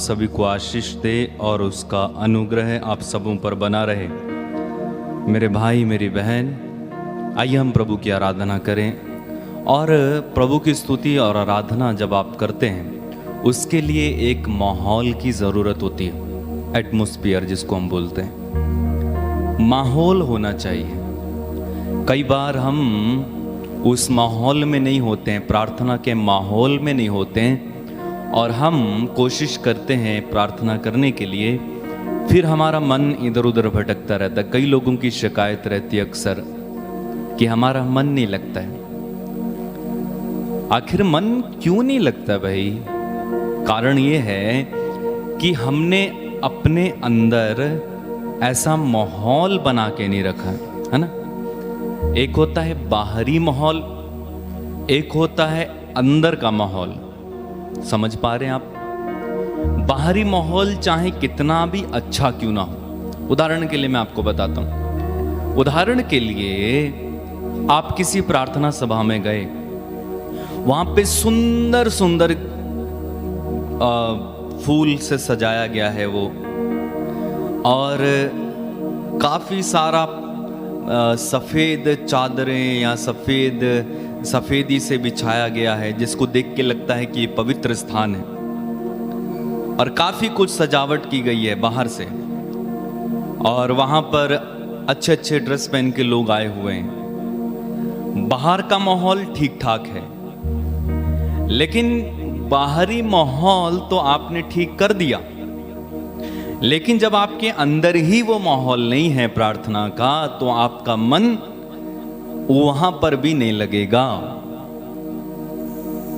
सभी को आशीष दे और उसका अनुग्रह आप सबों पर बना रहे। मेरे भाई मेरी बहन, आइए हम प्रभु की आराधना करें। और प्रभु की स्तुति और आराधना जब आप करते हैं उसके लिए एक माहौल की ज़रूरत होती है, एटमॉस्फेयर जिसको हम बोलते हैं। माहौल होना चाहिए। कई बार हम उस माहौल में नहीं होते हैं, प्रार्थना के माहौल में नहीं होते हैं, और हम कोशिश करते हैं प्रार्थना करने के लिए, फिर हमारा मन इधर उधर भटकता रहता है। कई लोगों की शिकायत रहती है अक्सर कि हमारा मन नहीं लगता है। आखिर मन क्यों नहीं लगता भाई? कारण ये है कि हमने अपने अंदर ऐसा माहौल बना के नहीं रखा है ना। एक होता है बाहरी माहौल, एक होता है अंदर का माहौल। समझ पा रहे हैं आप? बाहरी माहौल चाहे कितना भी अच्छा क्यों ना हो। उदाहरण के लिए मैं आपको बताता हूं। उदाहरण के लिए आप किसी प्रार्थना सभा में गए, वहां पे सुंदर सुंदर फूल से सजाया गया है वो, और काफी सारा सफेद चादरें या सफेदी से बिछाया गया है, जिसको देख के लगता है कि ये पवित्र स्थान है। और काफी कुछ सजावट की गई है बाहर से, और वहां पर अच्छे अच्छे ड्रेस पहन के लोग आए हुए हैं। बाहर का माहौल ठीक ठाक है, लेकिन बाहरी माहौल तो आपने ठीक कर दिया, लेकिन जब आपके अंदर ही वो माहौल नहीं है प्रार्थना का, तो आपका मन वहां पर भी नहीं लगेगा।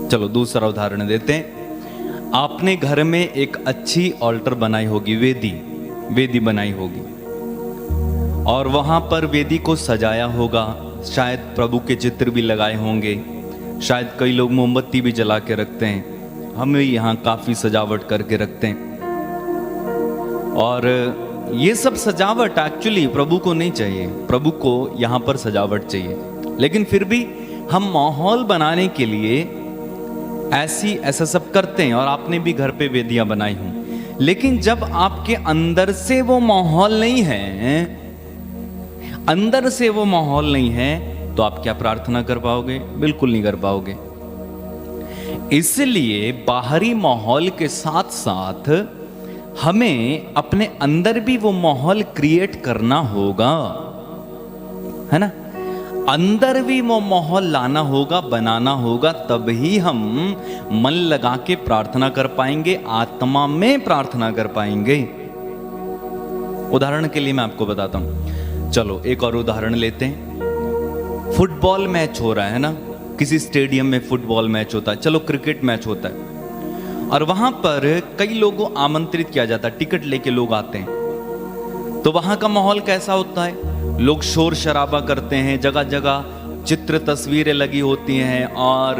चलो दूसरा उदाहरण देते हैं। आपने घर में एक अच्छी ऑल्टर बनाई होगी, वेदी बनाई होगी, और वहां पर वेदी को सजाया होगा। शायद प्रभु के चित्र भी लगाए होंगे, शायद कई लोग मोमबत्ती भी जला के रखते हैं। हम यहाँ काफी सजावट करके रखते हैं, और ये सब सजावट एक्चुअली प्रभु को नहीं चाहिए। प्रभु को यहाँ पर सजावट चाहिए, लेकिन फिर भी हम माहौल बनाने के लिए ऐसा सब करते हैं। और आपने भी घर पे वेदियां बनाई हों, लेकिन जब आपके अंदर से वो माहौल नहीं है, अंदर से वो माहौल नहीं है, तो आप क्या प्रार्थना कर पाओगे? बिल्कुल नहीं कर पाओगे। इसलिए बाहरी माहौल के साथ साथ हमें अपने अंदर भी वो माहौल क्रिएट करना होगा, है ना। अंदर भी वो माहौल लाना होगा, बनाना होगा, तभी हम मन लगा के प्रार्थना कर पाएंगे, आत्मा में प्रार्थना कर पाएंगे। उदाहरण के लिए मैं आपको बताता हूं। चलो एक और उदाहरण लेते हैं। फुटबॉल मैच हो रहा है ना, किसी स्टेडियम में फुटबॉल मैच होता है। चलो क्रिकेट मैच होता है, और वहां पर कई लोगों को आमंत्रित किया जाता है, टिकट लेके लोग आते हैं। तो वहां का माहौल कैसा होता है? लोग शोर शराबा करते हैं, जगह जगह चित्र तस्वीरें लगी होती हैं, और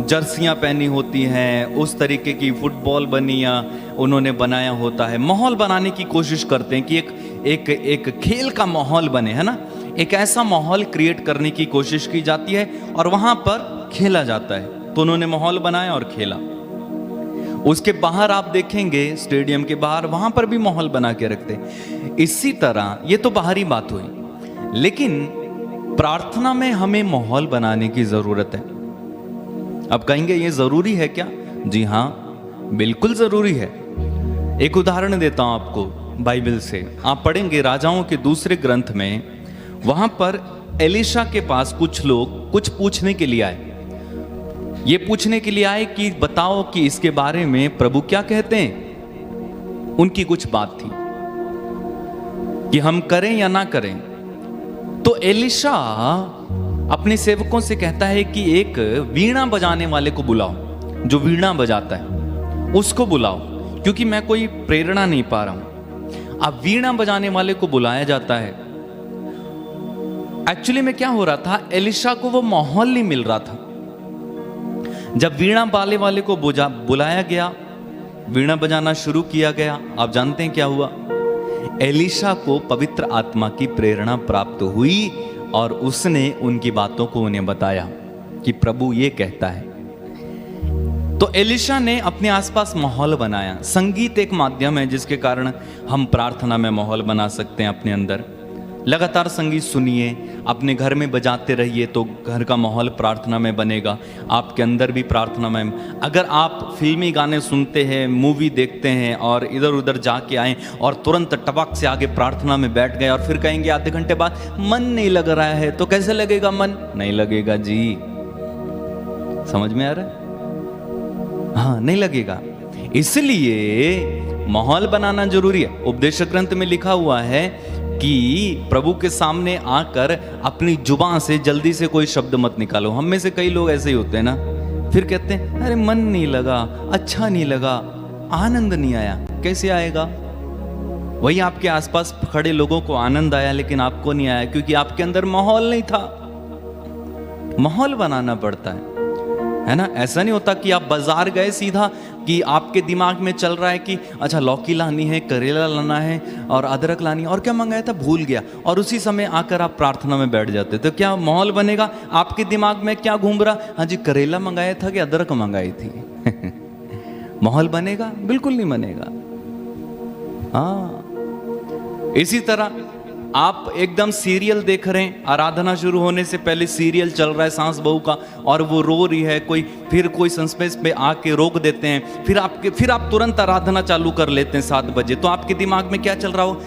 जर्सियां पहनी होती हैं, उस तरीके की फुटबॉल बनिया उन्होंने बनाया होता है। माहौल बनाने की कोशिश करते हैं कि एक खेल का माहौल बने, है ना। एक ऐसा माहौल क्रिएट करने की कोशिश की जाती है, और वहां पर खेला जाता है। तो उन्होंने माहौल बनाया और खेला। उसके बाहर आप देखेंगे, स्टेडियम के बाहर, वहां पर भी माहौल बना के रखते हैं। इसी तरह ये तो बाहरी बात हुई, लेकिन प्रार्थना में हमें माहौल बनाने की जरूरत है। अब कहेंगे ये जरूरी है क्या? जी हाँ, बिल्कुल जरूरी है। एक उदाहरण देता हूं आपको बाइबल से। आप पढ़ेंगे राजाओं के दूसरे ग्रंथ में, वहां पर एलीशा के पास कुछ लोग कुछ पूछने के लिए आए। ये पूछने के लिए आए कि बताओ कि इसके बारे में प्रभु क्या कहते हैं। उनकी कुछ बात थी कि हम करें या ना करें। तो एलीशा अपने सेवकों से कहता है कि एक वीणा बजाने वाले को बुलाओ, जो वीणा बजाता है उसको बुलाओ, क्योंकि मैं कोई प्रेरणा नहीं पा रहा हूं। अब वीणा बजाने वाले को बुलाया जाता है। एक्चुअली में क्या हो रहा था, एलीशा को वो माहौल नहीं मिल रहा था। जब वीणा बाले वाले को बुलाया गया, वीणा बजाना शुरू किया गया, आप जानते हैं क्या हुआ? एलीशा को पवित्र आत्मा की प्रेरणा प्राप्त हुई, और उसने उनकी बातों को उन्हें बताया कि प्रभु ये कहता है। तो एलिशा ने अपने आसपास माहौल बनाया। संगीत एक माध्यम है जिसके कारण हम प्रार्थना में माहौल बना सकते हैं अपने अंदर। लगातार संगीत सुनिए, अपने घर में बजाते रहिए तो घर का माहौल प्रार्थना में बनेगा, आपके अंदर भी प्रार्थना में। अगर आप फिल्मी गाने सुनते हैं, मूवी देखते हैं और इधर उधर जाके आए और तुरंत टपक से आगे प्रार्थना में बैठ गए और फिर कहेंगे आधे घंटे बाद मन नहीं लग रहा है, तो कैसे लगेगा? मन नहीं लगेगा जी। समझ में आ रहा है? हाँ, नहीं लगेगा। इसलिए माहौल बनाना जरूरी है। उपदेश ग्रंथ में लिखा हुआ है कि प्रभु के सामने आकर अपनी जुबान से जल्दी से कोई शब्द मत निकालो। हम में से कई लोग ऐसे ही होते हैं ना, फिर कहते हैं अरे मन नहीं लगा, अच्छा नहीं लगा, आनंद नहीं आया। कैसे आएगा? वही आपके आसपास खड़े लोगों को आनंद आया लेकिन आपको नहीं आया, क्योंकि आपके अंदर माहौल नहीं था। माहौल बनाना पड़ता है ना। ऐसा नहीं होता कि आप बाजार गए सीधा कि आपके दिमाग में चल रहा है कि अच्छा लौकी लानी है, करेला लाना है और अदरक लानी है, और क्या मंगाया था भूल गया, और उसी समय आकर आप प्रार्थना में बैठ जाते। तो क्या माहौल बनेगा? आपके दिमाग में क्या घूम रहा? हाँ जी, करेला मंगाया था कि अदरक मंगाई थी। माहौल बनेगा? बिल्कुल नहीं बनेगा। हाँ, इसी तरह आप एकदम सीरियल देख रहे हैं, आराधना शुरू होने से पहले सीरियल चल रहा है सास बहू का, और वो रो रही है, कोई सस्पेंस पे आके रोक देते हैं, फिर आप तुरंत आराधना चालू कर लेते हैं 7 बजे। तो आपके दिमाग में क्या चल रहा हो?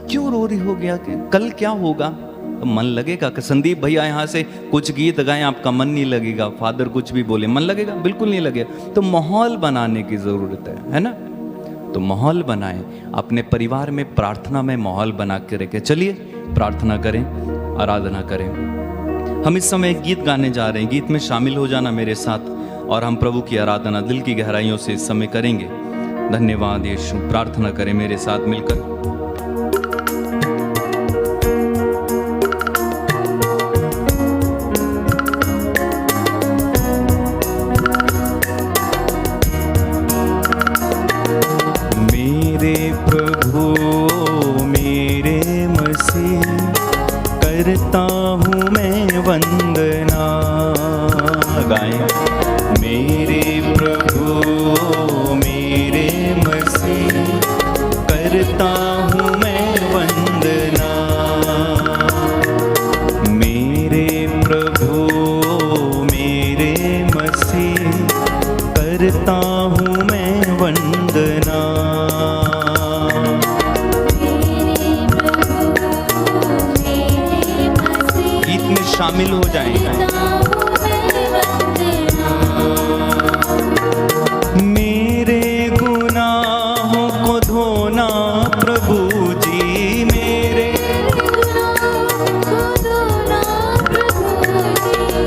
क्यों रो रही हो गया, कल क्या होगा? तो मन लगेगा? संदीप भैया यहाँ से कुछ गीत गाएं, आपका मन नहीं लगेगा। फादर कुछ भी बोले, मन लगेगा? बिल्कुल नहीं लगेगा। तो माहौल बनाने की जरूरत है ना। तो माहौल बनाएं, अपने परिवार में प्रार्थना में माहौल बना के रखें। चलिए प्रार्थना करें, आराधना करें। हम इस समय एक गीत गाने जा रहे हैं, गीत में शामिल हो जाना मेरे साथ, और हम प्रभु की आराधना दिल की गहराइयों से इस समय करेंगे। धन्यवाद यीशु। प्रार्थना करें मेरे साथ मिलकर। करता हूँ मैं वंदना। गाएं। मेरे प्रभु मेरे मसीह, करता हूँ मैं वंदना। मेरे प्रभु मेरे मसीह, करता हूँ मैं वंदना। शामिल हो जाएंगे। मेरे गुनाहों को धोना प्रभु जी, मेरे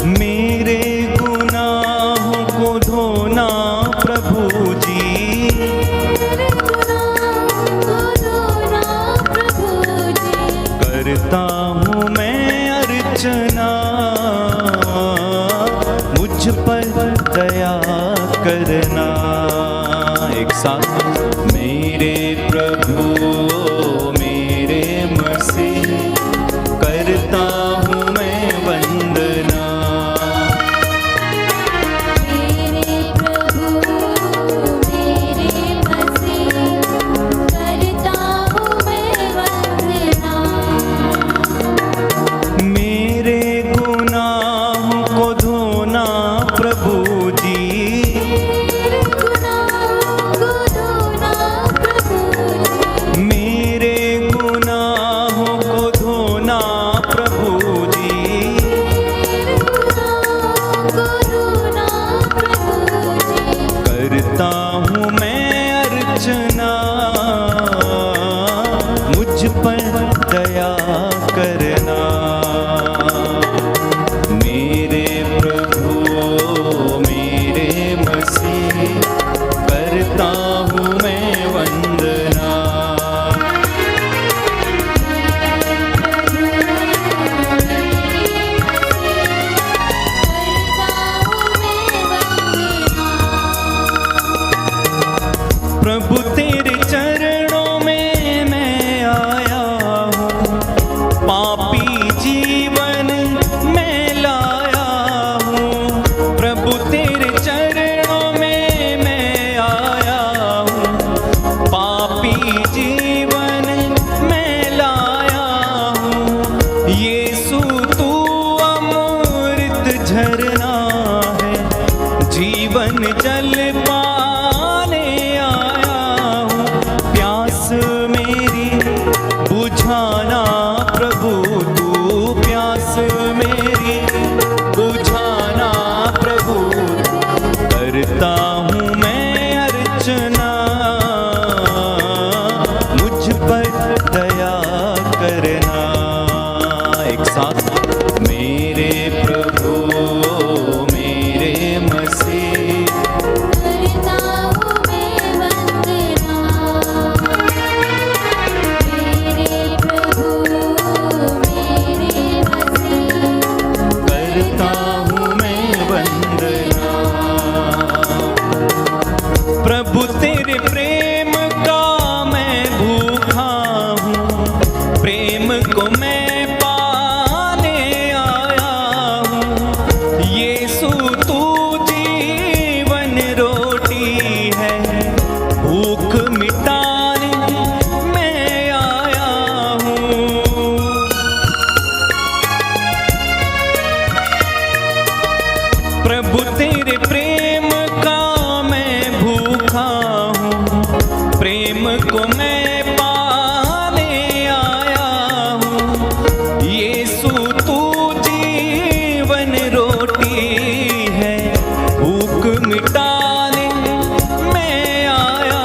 मेरे गुनाहों को धोना प्रभु जी, करता हूँ मैं अर्चना। मुझ पर दया करना। एक साथ। मेरे प्रभु मेरे मसीह, करता हूँ मैं वंदना। मेरे प्रभु मेरे मसीह, करता हूँ मैं वंदना। मेरे गुनाहों को धोना प्रभु जी, मेरे गुनाहों को धोना प्रभु जी, करता हूँ मैं अर्चना। मुझ पर दया करना। मेरे प्रभु मेरे मसीह, करता हूँ मैं वंदना। प्रभु तेरे चरणों में मैं आया हूँ, पापी जीवन मैं लाया हूँ। प्रभु तेरे चरणों में भूख मिटाने मैं आया हूँ। प्रभु तेरे प्रेम का मैं भूखा हूँ, प्रेम को मैं पाने आया हूँ। यीशु तू जीवन रोटी है, भूख मिटाने मैं आया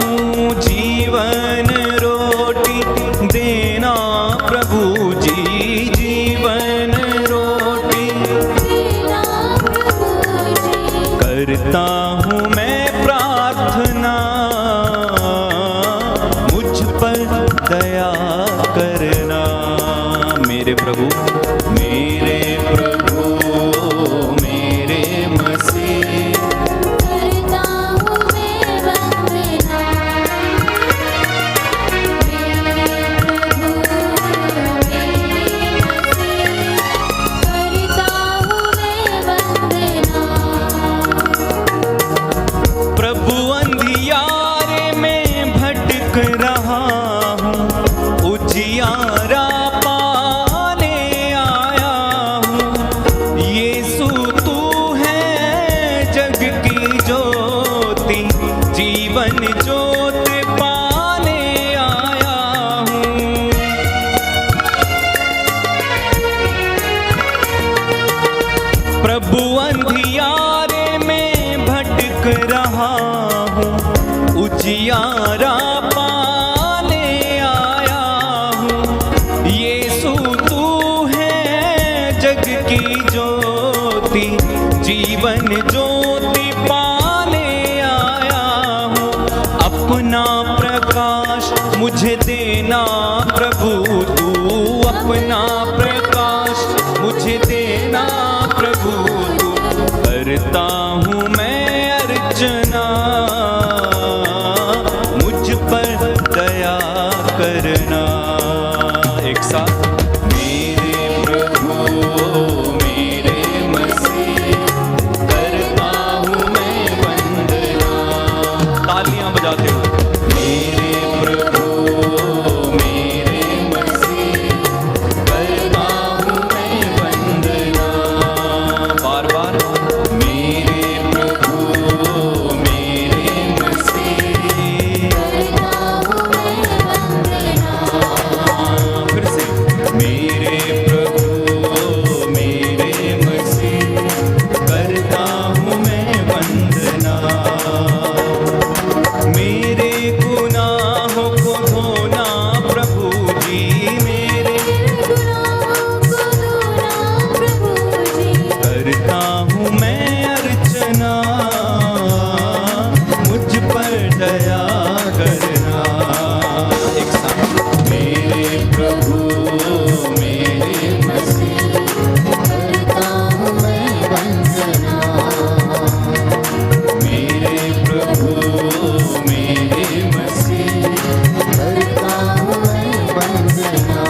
हूँ। जीवन रोटी देना प्रभु जी, जीवन रोटी तेरा प्रभु जी। करता हूँ मैं प्रार्थना, मुझ पर दया करना। मेरे प्रभु मेरे प्रभु मेरे मसीह, करता हूँ मैं वंदना। मेरे प्रभु मेरे मसीह, करता हूँ मैं वंदना। प्रभु अंधियारे में भटक रहा हूँ, उजियारा पाने आया हूँ। यीशु तू है जग की ज्योति, जीवन ज्योति पाने आया हूँ। प्रभु अंधियारे में भटक रहा हूँ, उजियारा पाने आया हूँ। यीशु तू है जग की ज्योति, जीवन ज्योति पाने आया हूँ। अपना प्रकाश मुझे देना प्रभु तू, अपना प्रकाश मुझे देना प्रभु तू। करता हूँ मैं अर्चना, मुझ पर दया करना। एक साथ मेरे प्रभु मेरे मसीह, करता हूँ मैं वंदना। तालियां बजाते हो। मेरे प्रभु मेरे मसीह, करता हूँ मैं वंदना। बार बार मेरे प्रभु मेरे मसीह, करता हूँ मैं वंदना। फिर से मेरे प्रभु मेरे मसीह, करता हूँ मैं वंदना। मेरे गुनाहों को धोना प्रभु जी, मेरे गुनाहों को धोना प्रभु जी। करता हूँ मैं अर्चना, मुझ पर दया करना। एक साथ मेरे प्रभु मेरे मसीह, करता हूँ मैं वंदना। मेरे प्रभु मेरे मसीह, करता हूँ मैं वंदना।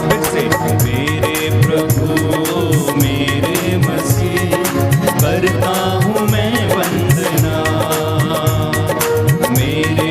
फिर से मेरे प्रभु मेरे मसीह, करता हूँ मैं वंदना। मेरे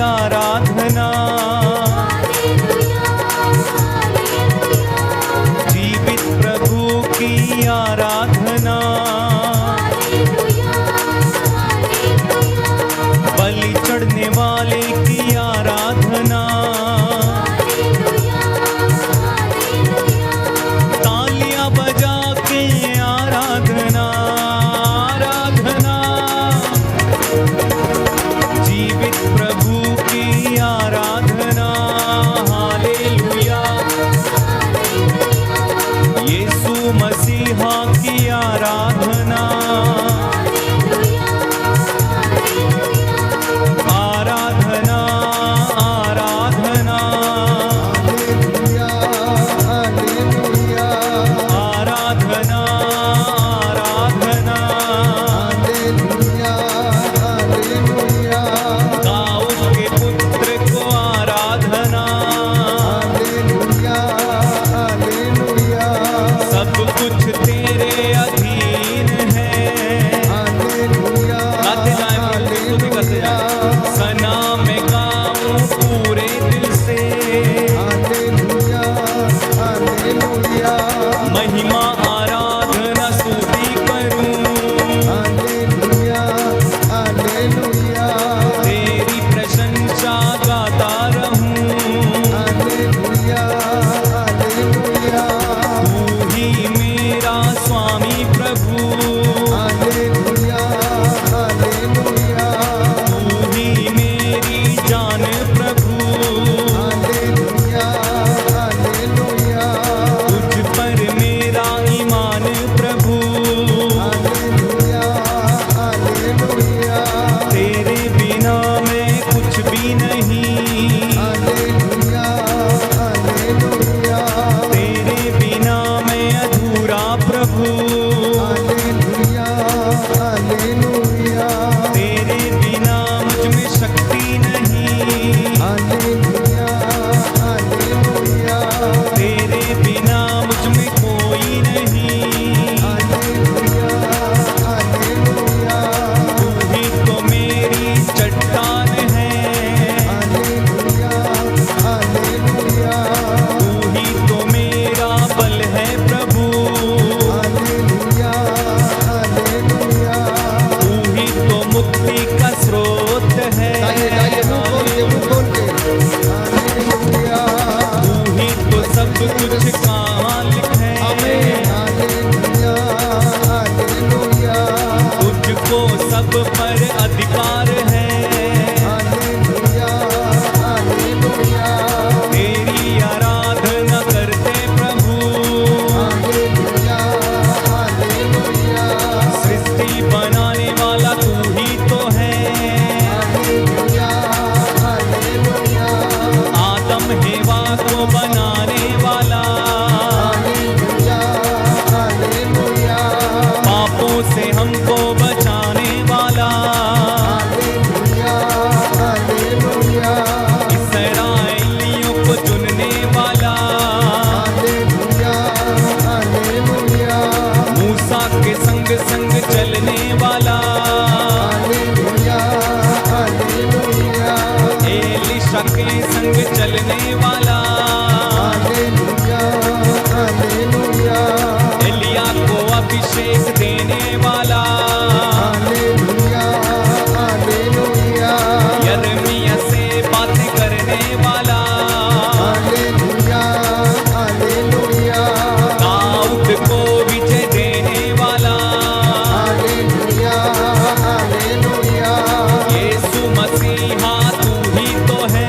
आराधना, जीवित प्रभु की आराधना, बलि चढ़ने वाले की आराधना, तालियां बजा के आराधना, आराधना, जीवित प्रभु की आराधना, हालेलुया, यीशु मसीहा की आराधना, आराधना, आराधना, हालेलुया, आराधना, आराधना, हालेलुया, हालेलुया, दाऊद के पुत्र को आराधना, हालेलुया, हालेलुया, सब कुछ तेरे अधीन है। हालेलुया, गाते जाएं, बिल्कुल भी करते जाएं। सना में गाऊं पूरे दिल से, हालेलुया, हालेलुया, महिमा आराधना स्तुति करूं, हालेलुया, हालेलुया, तेरी प्रशंसा गाता रहूं, हालेलुया, हालेलुया, तू ही मेरा स्वामी प्रभु, हालेलुया, हालेलुया, तू ही मेरी जान प्रभु, हालेलुया, हालेलुया, तुझ पर मेरा ईमान प्रभु, हालेलुया, हालेलुया, तेरे बिना मैं कुछ भी नहीं, हालेलुया, हालेलुया, तेरे बिना मैं अधूरा प्रभु, हालेलुया, हालेलुया, तेरे बिना मुझ में शक्ति नहीं, हालेलुया, हालेलुया, तेरे बिना मुझ में कोई नहीं, हालेलुया, हालेलुया, तू ही तो मेरी चट्टान है, हालेलुया, हालेलुया, तू ही तो मेरा बल है प्रभु, हालेलुया, हालेलुया, तू ही तो मुक्ति का स्रोत है, गाइए मुंह खोल के हालेलुया, तू ही तो सब कुछ का मालिक है, हालेलुया, हालेलुया, तुझको सब पर अधिकार है, हालेलुया, हालेलुया, तेरी आराधना करते प्रभु, हालेलुया, हालेलुया, सृष्टि बनाने वाला तू ही तो है, हालेलुया, हालेलुया, आदम हेवा को बनाने वाला, हालेलुया, हालेलुया, पापों से हमको बचाने वाला, हालेलुया, हालेलुया, इस्राएलियों को चुनने वाला, हालेलुया, हालेलुया, मूसा के संग संग चलने वाला, हालेलुया, हालेलुया, एलिशा के संग चलने वाला, हालेलुया, हालेलुया, एलिया को अभिषेक देने वाला, हालेलुया, हालेलुया, यिर्मयाह से बातें करने वाला, हालेलुया, हालेलुया, दाऊद को विजय देने वाला, हालेलुया, हालेलुया, यीशु मसीहा तू ही तो है,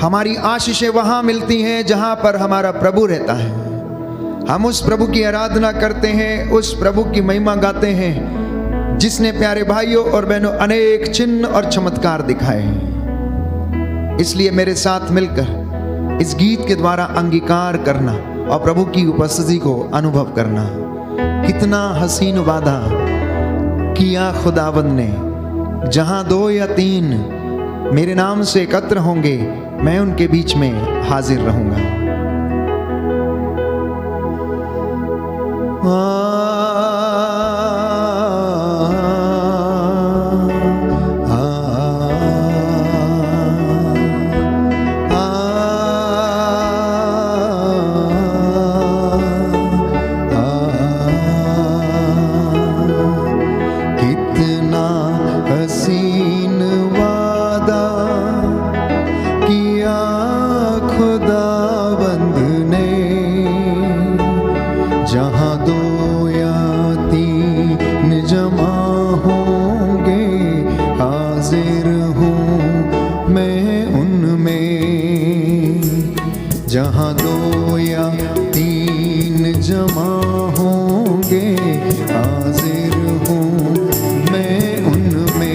हमारी आशीषें वहां मिलती हैं जहां पर हमारा प्रभु रहता है। हम उस प्रभु की आराधना करते हैं, उस प्रभु की महिमा गाते हैं जिसने प्यारे भाइयों और बहनों अनेक चिन्ह और चमत्कार दिखाए हैं। इसलिए मेरे साथ मिलकर इस गीत के द्वारा अंगीकार करना और प्रभु की उपस्थिति को अनुभव करना। कितना हसीन वादा किया खुदावंद ने, जहां 2 या 3 मेरे नाम से एकत्र होंगे, मैं उनके बीच में हाजिर रहूंगा। कितना हसीन वादा किया खुदावंद ने, जहां 2 या 3 जमा होंगे, हाजिर हूँ मैं उनमें। जहां 2 या 3 जमा होंगे, हाजिर हूँ मैं उनमें।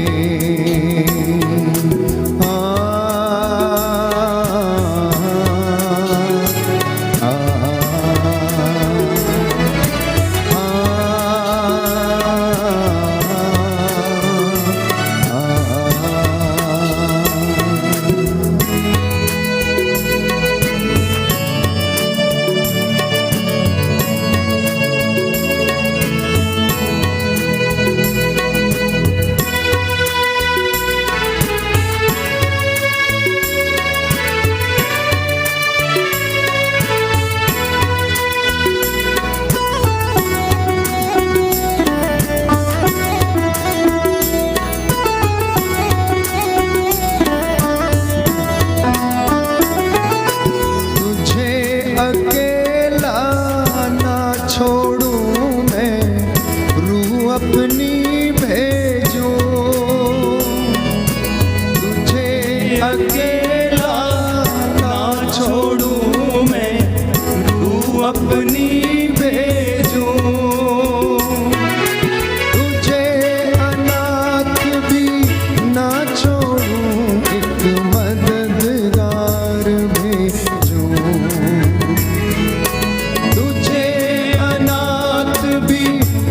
अपनी भेजो, तुझे अकेला ना छोड़ूं मैं, तू अपनी भेजो। तुझे अनाथ भी ना छोड़ूं, एक मददगार भेजो। तुझे अनाथ भी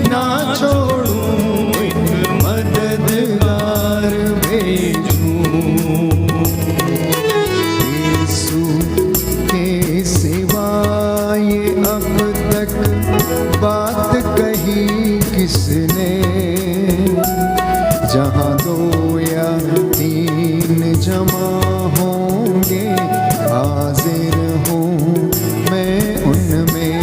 ना छोड़ूं, एक मददगार भेजूं। यीशु के सिवा ये अब तक बात कही किसने, जहाँ 2 या 3 जमा होंगे, हाजिर हूँ मैं उनमें।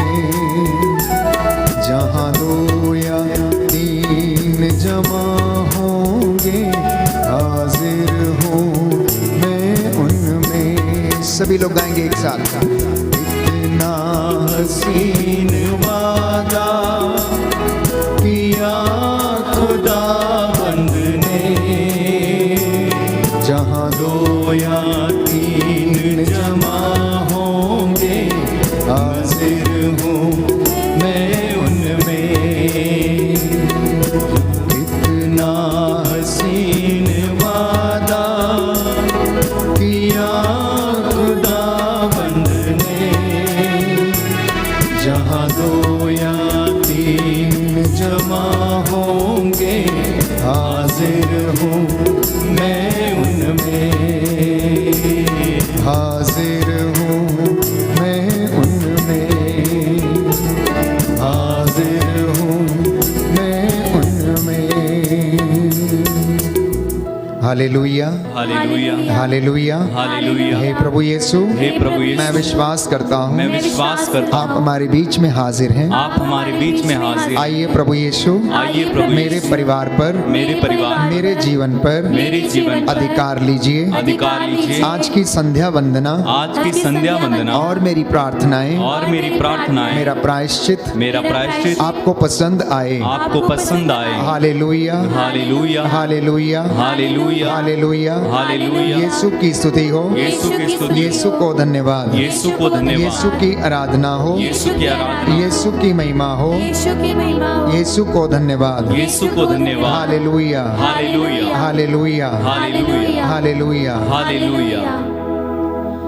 जहाँ 2 या 3 जमा होंगे, हाजिर हूँ मैं उनमें। सभी लोग गाएंगे एक साथ। इतना हसीन वादा किया खुदावंद ने, जहाँ 2 या 3 जमा होंगे, हाजिर हूँ मैं उनमें। कितना हसीन वादा किया खुदावंद ने, जहाँ 2 या 3 जमा होंगे, हाजिर हूँ मैं उनमें। हाजिर हूँ मैं उनमें, हाजिर हूँ मैं उनमें। Hallelujah, hallelujah, hallelujah, hallelujah. हे प्रभु यीशु, हे प्रभु यीशु, मैं विश्वास करता हूँ मैं विश्वास करता आप हूँ हमारे बीच में हाजिर हैं। आप हमारे बीच में हाजिर। आइए प्रभु यीशु, आइए प्रभु मेरे यीशु, परिवार पर, मेरे परिवार, मेरे जीवन पर मेरे जीवन पर अधिकार लीजिए। अधिकार लीजिए। आज की संध्या वंदना आज की संध्या वंदना और मेरी प्रार्थनाएं, और मेरी प्रार्थनाएं, मेरा प्रायश्चित मेरा प्रायश्चित आपको पसंद आए। आपको पसंद आए। Hallelujah, hallelujah, hallelujah, hallelujah, hallelujah, hallelujah, hallelujah. Yeshu की स्तुति हो, यीशु की स्तुति, यीशु को धन्यवाद, यीशु को धन्यवाद, यीशु की आराधना हो, यीशु की आराधना, यीशु की महिमा हो, यीशु की महिमा हो, यीशु को धन्यवाद। यीशु को धन्यवाद, hallelujah, hallelujah, hallelujah, hallelujah, hallelujah. Hallelujah.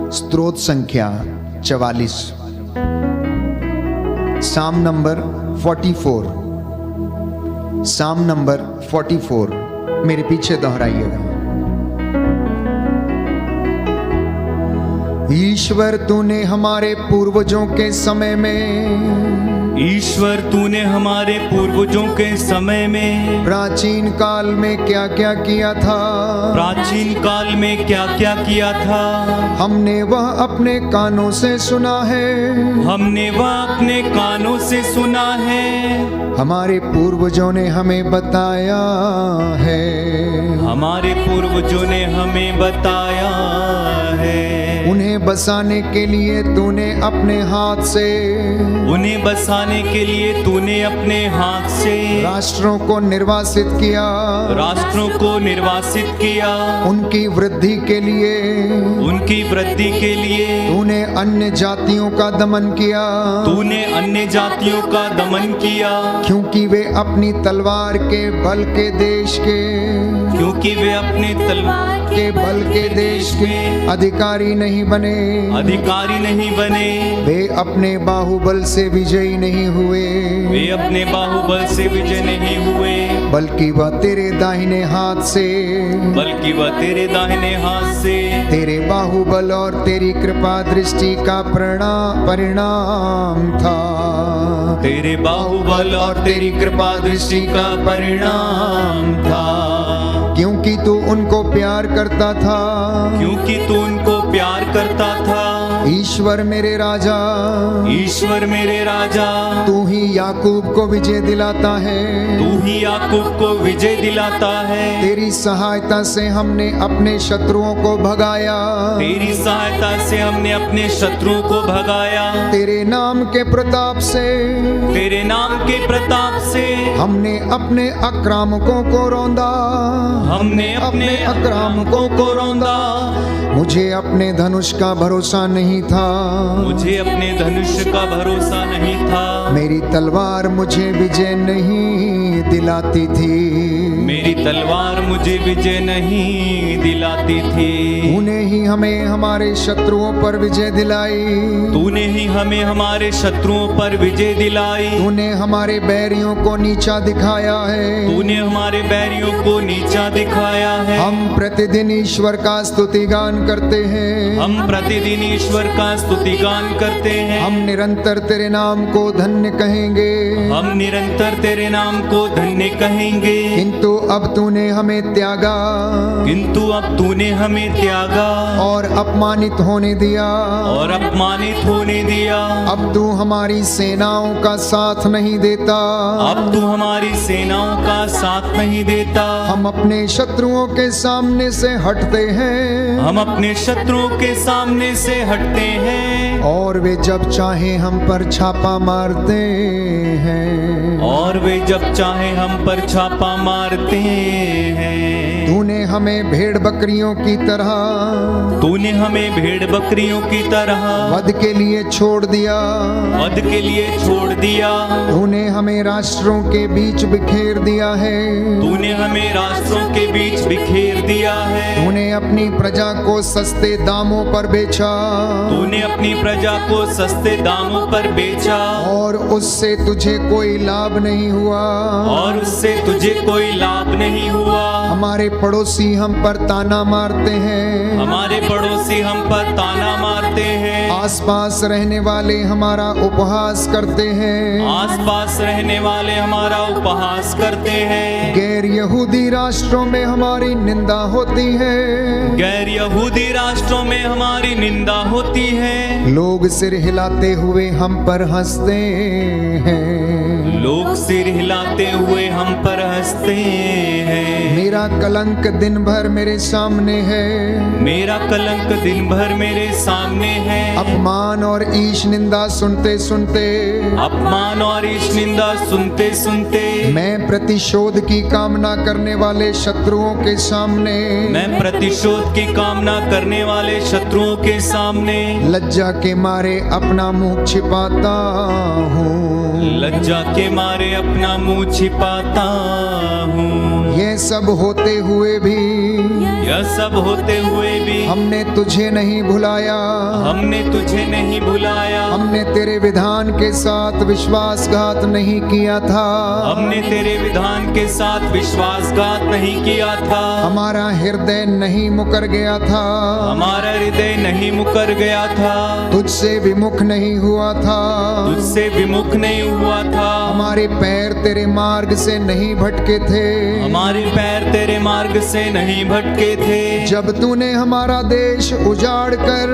स्तोत्र संख्या 44, साम नंबर 44, साम नंबर 44 मेरे पीछे दोहराइएगा। ईश्वर तूने हमारे पूर्वजों के समय में, ईश्वर तूने हमारे पूर्वजों के समय में, प्राचीन काल में क्या क्या किया था, प्राचीन काल में क्या क्या किया था, हमने वह अपने कानों से सुना है, हमने वह अपने कानों से सुना है, हमारे पूर्वजों ने हमें बताया है, हमारे पूर्वजों ने हमें बताया है। उन्हें बसाने के लिए तूने अपने हाथ से, उन्हें बसाने के लिए तूने अपने हाथ से राष्ट्रों को निर्वासित किया, राष्ट्रों को निर्वासित किया, उनकी वृद्धि के लिए, उनकी वृद्धि के लिए तूने अन्य जातियों का दमन किया, तूने अन्य जातियों का दमन किया, क्योंकि वे अपनी तलवार के बल के देश के, क्योंकि वे अपने तलवार के बल के देश के अधिकारी नहीं बने, अधिकारी नहीं बने, वे अपने बाहुबल से विजयी नहीं हुए, वे अपने बाहुबल से विजय नहीं हुए, बल्कि वह तेरे दाहिने हाथ से, बल्कि वह तेरे दाहिने हाथ से तेरे बाहुबल और तेरी कृपा दृष्टि का परिणाम था, तेरे बाहुबल और तेरी कृपा दृष्टि का परिणाम था, क्योंकि तू उनको प्यार करता था, क्योंकि तू उनको प्यार करता था। ईश्वर मेरे राजा, ईश्वर मेरे राजा, तू ही याकूब को विजय दिलाता है, तू ही याकूब को विजय दिलाता है, तेरी सहायता से हमने अपने शत्रुओं को भगाया, तेरी सहायता से हमने अपने शत्रुओं को भगाया, तेरे नाम के प्रताप से, तेरे नाम के प्रताप से हमने अपने आक्रामकों को रौंदा, हमने अपने आक्रामकों को रौंदा, मुझे अपने धनुष का भरोसा नहीं था, मुझे अपने धनुष का भरोसा नहीं था, मेरी तलवार मुझे विजय नहीं दिलाती थी, मेरी तलवार मुझे विजय नहीं दिलाती थी, तूने ही हमें हमारे शत्रुओं पर विजय दिलाई, तूने ही हमें हमारे शत्रुओं पर विजय दिलाई, तूने हमारे बैरियों को नीचा दिखाया है, तूने हमारे बैरियों को नीचा दिखाया है, हम प्रतिदिन ईश्वर का स्तुति गान करते हैं, हम प्रतिदिन ईश्वर का स्तुति गान करते हैं, हम निरंतर तेरे नाम को धन्य कहेंगे, हम निरंतर तेरे नाम को धन्य कहेंगे, किंतु अब तूने हमें त्यागा, किंतु अब तूने हमें त्यागा और अपमानित होने दिया, और अपमानित होने दिया, अब तू हमारी सेनाओं का साथ नहीं देता, अब तू हमारी सेनाओं का साथ नहीं देता, हम अपने शत्रुओं के सामने से हटते हैं, हम अपने शत्रुओं के सामने से हटते हैं, और वे जब चाहे हम पर छापा मारते हैं, और वे जब चाहे हम पर छापा मारते हैं, तूने हमें भेड़ बकरियों की तरह, तूने हमें भेड़ बकरियों की तरह वध के लिए छोड़ दिया, वध के लिए छोड़ दिया, तूने हमें राष्ट्रों के बीच बिखेर दिया है, तूने हमें राष्ट्रों के बीच बिखेर दिया है, तूने अपनी प्रजा को सस्ते दामों पर बेचा, तूने अपनी प्रजा को सस्ते दामों पर बेचा, और उससे तुझे कोई लाभ नहीं हुआ, और उससे तुझे कोई लाभ नहीं हुआ, हमारे पड़ोसी हम पर ताना मारते हैं, हमारे पड़ोसी हम पर ताना मारते हैं, आसपास रहने वाले हमारा उपहास करते हैं, आसपास रहने वाले हमारा उपहास करते हैं, गैर यहूदी राष्ट्रों में हमारी निंदा होती है, गैर यहूदी राष्ट्रों में हमारी निंदा होती है, लोग सिर हिलाते हुए हम पर हंसते हैं, लोग सिर हिलाते हुए हम पर हंसते हैं, मेरा कलंक दिन भर मेरे सामने है, मेरा कलंक दिन भर मेरे सामने है, अपमान और ईश निंदा सुनते सुनते अपमान और ईश निंदा सुनते सुनते मैं प्रतिशोध की कामना करने वाले शत्रुओं के सामने मैं प्रतिशोध की कामना करने वाले शत्रुओं के सामने लज्जा के मारे अपना मुंह छिपाता हूँ। लज्जा के मारे अपना मुंह छिपाता हूँ। ये सब होते हुए भी यह सब होते हुए भी हमने तुझे नहीं भुलाया, हमने तुझे नहीं भुलाया, हमने तेरे विधान के साथ विश्वासघात नहीं किया था, हमने तेरे विधान के साथ विश्वासघात नहीं किया था, हमारा हृदय नहीं मुकर गया था, हमारा हृदय नहीं मुकर गया था, तुझसे विमुख नहीं हुआ था, तुझसे विमुख नहीं हुआ था, हमारे पैर तेरे मार्ग से नहीं भटके थे, हमारे पैर तेरे मार्ग से नहीं भटके थे। जब तूने हमारा देश उजाड़ कर,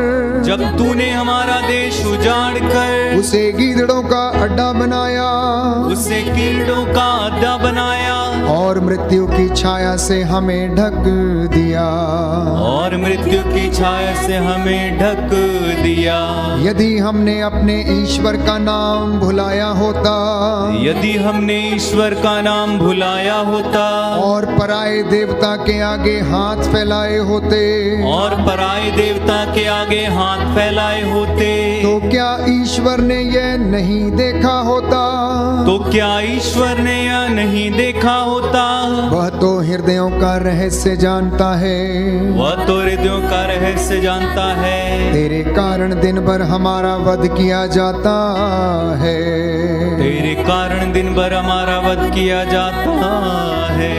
जब तूने हमारा देश उजाड़ कर उसे गीदड़ों का अड्डा बनाया, उसे कीड़ों का अड्डा बनाया और मृत्यु की छाया से हमें ढक दिया, और मृत्यु की छाया से हमें ढक दिया। यदि हमने अपने ईश्वर का नाम भुलाया होता, यदि हमने ईश्वर का नाम भुलाया होता और पराये देवता के आगे हाथ फैलाए होते, और पराये देवता के आगे हाथ फैलाए होते, तो क्या ईश्वर ने यह नहीं देखा होता? तो क्या ईश्वर ने यह नहीं देखा होता? वह तो हृदयों का रहस्य जानता है, वह तो हृदयों का रहस्य जानता है। तेरे कारण दिन भर हमारा वध किया जाता है, तेरे कारण दिन भर हमारा वध किया जाता है।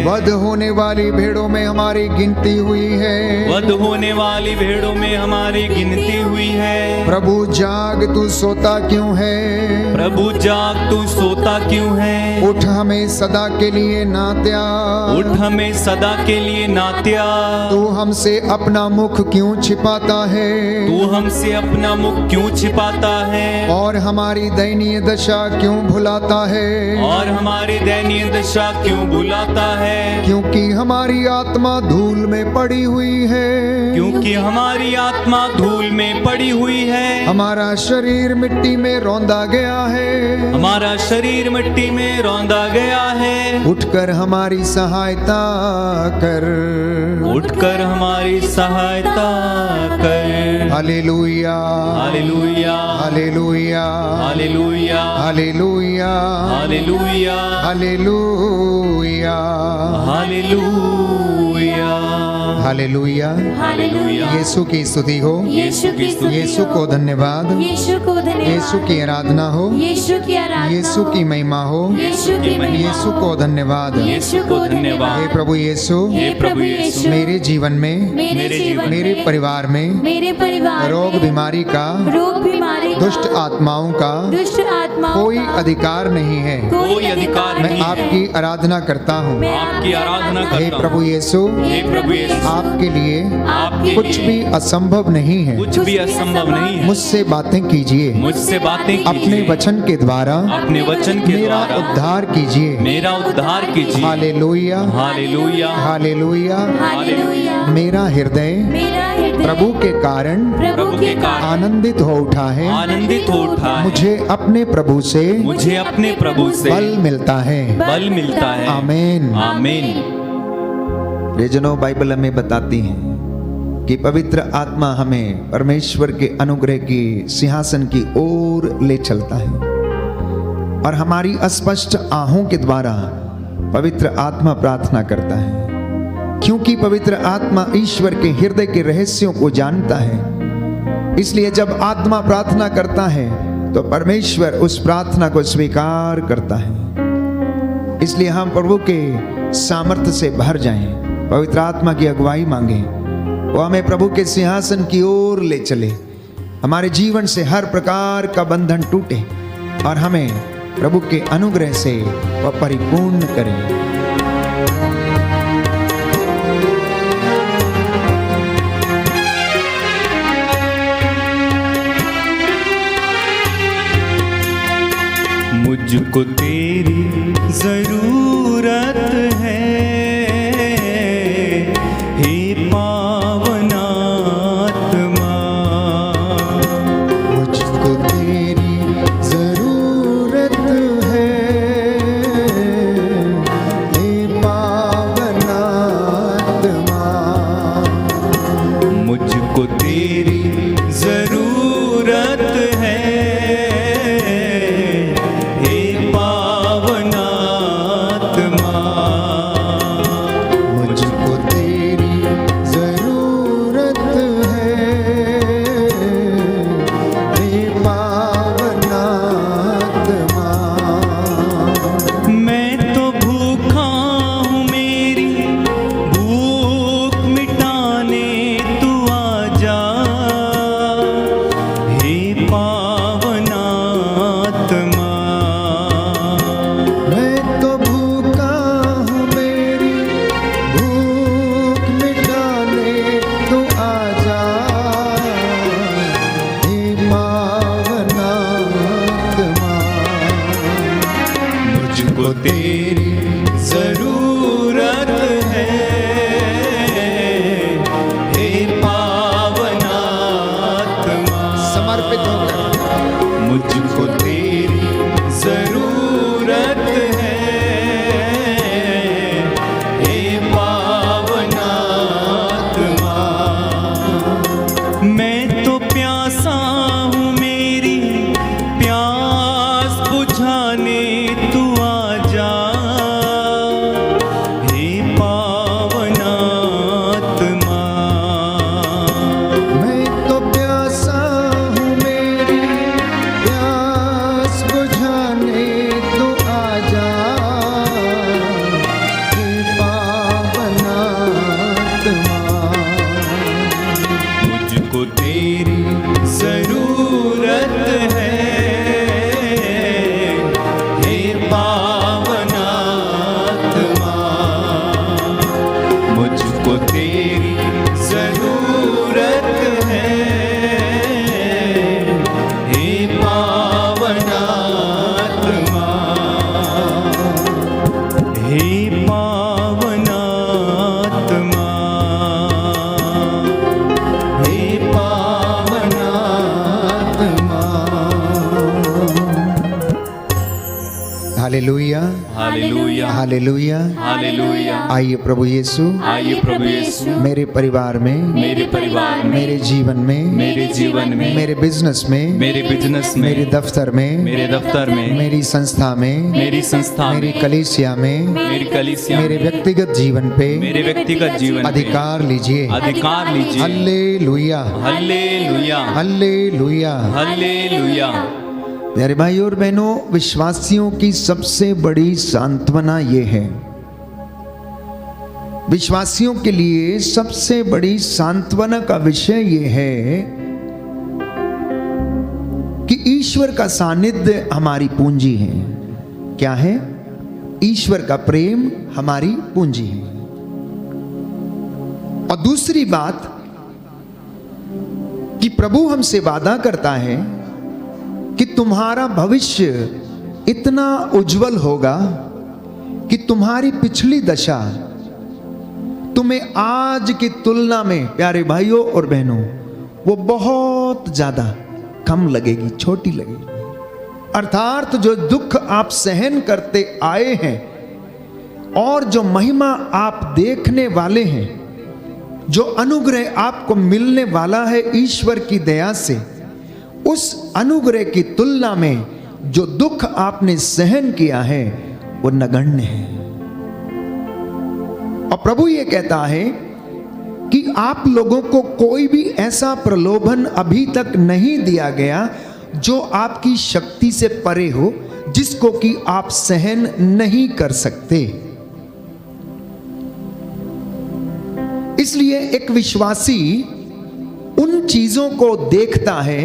वध होने वाली भेड़ों में हमारी गिनती हुई है, वध होने वाली भेड़ों में हमारी गिनती हुई है। प्रभु जाग तू सोता क्यों है? प्रभु जाग तू सोता क्यों है? उठ हमें सदा के लिए नात्या, उठ हमें सदा के लिए नात्या। तू हमसे अपना मुख क्यों छिपाता है? तू हमसे अपना मुख क्यों छिपाता है? और हमारी दयनीय दशा क्यों भुलाता है? और हमारी दयनीय दशा क्यों भुलाता है? क्योंकि हमारी आत्मा धूल में पड़ी हुई है, क्योंकि हमारी आत्मा धूल में पड़ी हुई है। हमारा शरीर मिट्टी में रौंदा गया है, हमारा शरीर मिट्टी में रौंदा गया है। उठकर हमारी सहायता कर, उठकर हमारी सहायता कर। Hallelujah, hallelujah, hallelujah, hallelujah, hallelujah, hallelujah, hallelujah, hallelujah, hallelujah. Hallelujah. Yeshu की स्तुति हो, यीशु की स्तुति यीशु को धन्यवाद, यीशु को धन्यवाद, यीशु की आराधना हो, यीशु की आराधना, यीशु की महिमा हो, यीशु की महिमा, यीशु को धन्यवाद। यीशु को धन्यवाद। हे प्रभु यीशु, हे प्रभु यीशु, मेरे जीवन में, मेरे जीवन मेरे में, परिवार में मेरे परिवार रोग में, बीमारी का, रोग बीमारी का, दुष्ट आत्माओं का दुष्ट आत्माओं कोई का अधिकार नहीं है। कोई अधिकार मैं नहीं है। आपकी आराधना करता हूँ। मैं आपकी आराधना हे करता हूँ। प्रभु यीशु, हे प्रभु यीशु, आपके लिए आपके कुछ भी असंभव नहीं है। कुछ भी असंभव नहीं है। मुझसे बातें कीजिए, मुझसे बातें अपने कीजिए, वचन के द्वारा अपने वचन के मेरा द्वारा उद्धार कीजिए। मेरा उद्धार कीजिए। Hallelujah, hallelujah, hallelujah. हालेलुया। मेरा हृदय मेरा हृदय प्रभु के कारण प्रभु के कारण आनंदित हो उठा है। आनंदित हो उठा है। मुझे अपने प्रभु से मुझे अपने प्रभु से बल मिलता है। बल मिलता है। आमीन। आमीन। प्रियजनों, बाइबल हमें बताती है कि पवित्र आत्मा हमें परमेश्वर के अनुग्रह की सिंहासन की ओर ले चलता है और हमारी अस्पष्ट आहों के द्वारा पवित्र आत्मा प्रार्थना करता है, क्योंकि पवित्र आत्मा ईश्वर के हृदय के रहस्यों को जानता है। इसलिए जब आत्मा प्रार्थना करता है तो परमेश्वर उस प्रार्थना को स्वीकार करता है। इसलिए हम प्रभु के सामर्थ्य से भर जाएं, पवित्र आत्मा की अगुवाई मांगे, वो हमें प्रभु के सिंहासन की ओर ले चले, हमारे जीवन से हर प्रकार का बंधन टूटे और हमें प्रभु के अनुग्रह से वह परिपूर्ण करे। मुझको तेरी जरूरत है, हे पावन आत्मा। तेरी जरूरत है, हे पावन आत्मा। मुझको तेरी जरूरत है, हे पावन आत्मा। मैं तो भूखा हूँ, मेरी भूख मिटाने तू आजा, हे पावन आत्मा। मैं तो भूखा हूँ, मेरी भूख मिटाने तू आजा, हे पावन आत्मा। मुझको तेरी जरूरत है, हे पावन आत्मा। समर्पित होकर मुझको तेरी जरूरत है, हे पावन आत्मा। मैं तो प्यासा हूँ, मेरी प्यास बुझाने तू आजा, हे पावन आत्मा। मैं तो प्यासा हूँ, मेरी प्यास बुझाने तू आजा, हे पावन आत्मा। मुझको तेरी जरूरत है, हे पावन आत्मा। मुझको तेरी जरूरत है, हे पावन आत्मा। हे पावन आत्मा, हे पावन आत्मा। Hallelujah, hallelujah, hallelujah. हालेलुया। आइए प्रभु यीशु आइए प्रभु यीशु मेरे परिवार में, मेरे परिवार में, मेरे जीवन में, मेरे जीवन में, मेरे बिजनेस में, मेरे बिजनेस में, मेरे दफ्तर में, मेरे दफ्तर में, मेरी संस्था में, मेरी संस्था मेरी में, कलीसिया में, मेरी कलीसिया मेरे में, व्यक्तिगत जीवन पे मेरे व्यक्तिगत जीवन में अधिकार लीजिए। अधिकार लीजिए। Hallelujah, hallelujah, hallelujah. हालेलुया। प्यारे भाई और बहनों, विश्वासियों की सबसे बड़ी सांत्वना ये है, विश्वासियों के लिए सबसे बड़ी सांत्वना का विषय ये है कि ईश्वर का सानिध्य हमारी पूंजी है। क्या है? ईश्वर का प्रेम हमारी पूंजी है। और दूसरी बात कि प्रभु हमसे वादा करता है कि तुम्हारा भविष्य इतना उज्जवल होगा कि तुम्हारी पिछली दशा तुम्हें आज की तुलना में, प्यारे भाइयों और बहनों, वो बहुत ज्यादा कम लगेगी, छोटी लगेगी। अर्थात जो दुख आप सहन करते आए हैं और जो महिमा आप देखने वाले हैं, जो अनुग्रह आपको मिलने वाला है ईश्वर की दया से, उस अनुग्रह की तुलना में जो दुख आपने सहन किया है वो नगण्य है। और प्रभु ये कहता है कि आप लोगों को कोई भी ऐसा प्रलोभन अभी तक नहीं दिया गया जो आपकी शक्ति से परे हो, जिसको कि आप सहन नहीं कर सकते। इसलिए एक विश्वासी उन चीजों को देखता है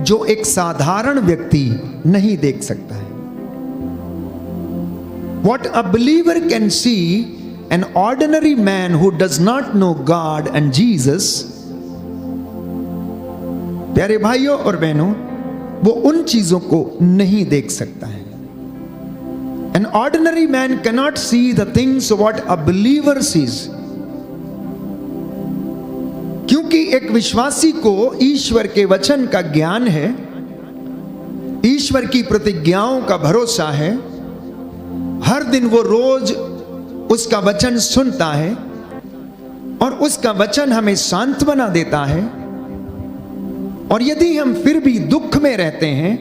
जो एक साधारण व्यक्ति नहीं देख सकता है। What a believer can see, an ordinary man who does not know God and Jesus, प्यारे भाइयों और बहनों, वो उन चीजों को नहीं देख सकता है। An ordinary man cannot see the things what a believer sees. क्योंकि एक विश्वासी को ईश्वर के वचन का ज्ञान है, ईश्वर की प्रतिज्ञाओं का भरोसा है। हर दिन वो रोज उसका वचन सुनता है और उसका वचन हमें सांत्वना देता है। और यदि हम फिर भी दुख में रहते हैं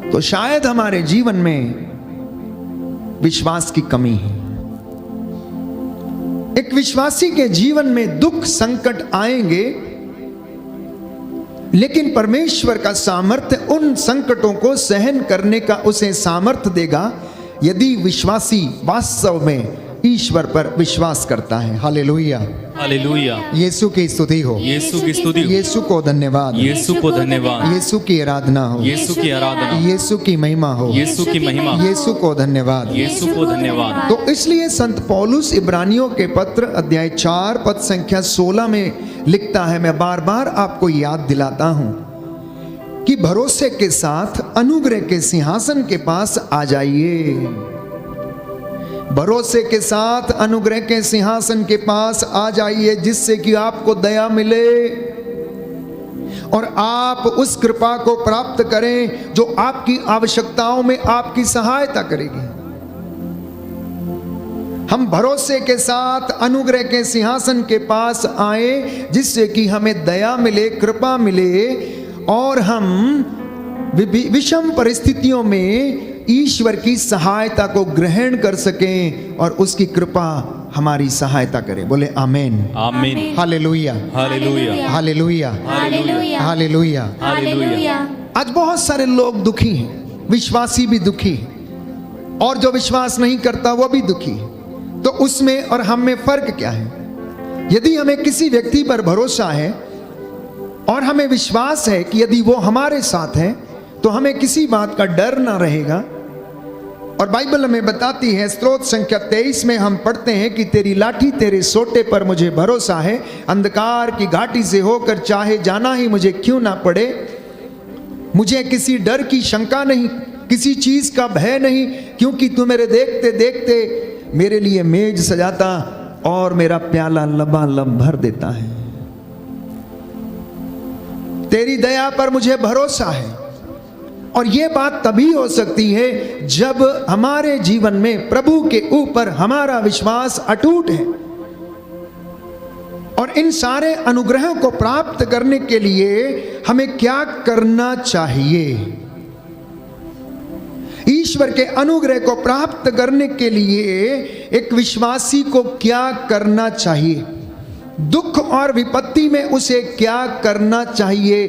तो शायद हमारे जीवन में विश्वास की कमी है। एक विश्वासी के जीवन में दुख संकट आएंगे, लेकिन परमेश्वर का सामर्थ्य उन संकटों को सहन करने का उसे सामर्थ्य देगा यदि विश्वासी वास्तव में ईश्वर पर विश्वास करता है। Hallelujah, hallelujah. यीशु की स्तुति हो, यीशु की स्तुति हो, यीशु को धन्यवाद, यीशु को धन्यवाद, यीशु की आराधना हो, यीशु की आराधना, यीशु की महिमा हो, यीशु की महिमा, यीशु को धन्यवाद। यीशु को धन्यवाद। तो इसलिए संत पौलुस इब्रानियों के पत्र अध्याय 4 पद संख्या 16 में लिखता है, मैं बार बार आपको याद दिलाता हूं कि भरोसे के साथ अनुग्रह के सिंहासन के पास आ जाइए। भरोसे के साथ अनुग्रह के सिंहासन के पास आ जाइए, जिससे कि आपको दया मिले और आप उस कृपा को प्राप्त करें जो आपकी आवश्यकताओं में आपकी सहायता करेगी। हम भरोसे के साथ अनुग्रह के सिंहासन के पास आए, जिससे कि हमें दया मिले, कृपा मिले और हम विषम परिस्थितियों में ईश्वर की सहायता को ग्रहण कर सकें और उसकी कृपा हमारी सहायता करे। बोले आमीन, आमीन, hallelujah, hallelujah, hallelujah, hallelujah, hallelujah. Hallelujah. आज बहुत सारे लोग दुखी हैं, विश्वासी भी दुखी है और जो विश्वास नहीं करता वो भी दुखी है। तो उसमें और हम में फर्क क्या है? यदि हमें किसी व्यक्ति पर भरोसा है और हमें विश्वास है कि यदि वो हमारे साथ है तो हमें किसी बात का डर ना रहेगा। और बाइबल हमें बताती है, स्तोत्र संख्या 23 में हम पढ़ते हैं कि तेरी लाठी तेरे सोटे पर मुझे भरोसा है, अंधकार की घाटी से होकर चाहे जाना ही मुझे क्यों ना पड़े। मुझे किसी डर की शंका नहीं, किसी चीज का भय नहीं, क्योंकि तू मेरे देखते देखते मेरे लिए मेज सजाता और मेरा प्याला लबालब भर देता है। तेरी दया पर मुझे भरोसा है। और यह बात तभी हो सकती है जब हमारे जीवन में प्रभु के ऊपर हमारा विश्वास अटूट है। और इन सारे अनुग्रहों को प्राप्त करने के लिए हमें क्या करना चाहिए? ईश्वर के अनुग्रह को प्राप्त करने के लिए एक विश्वासी को क्या करना चाहिए? दुख और विपत्ति में उसे क्या करना चाहिए?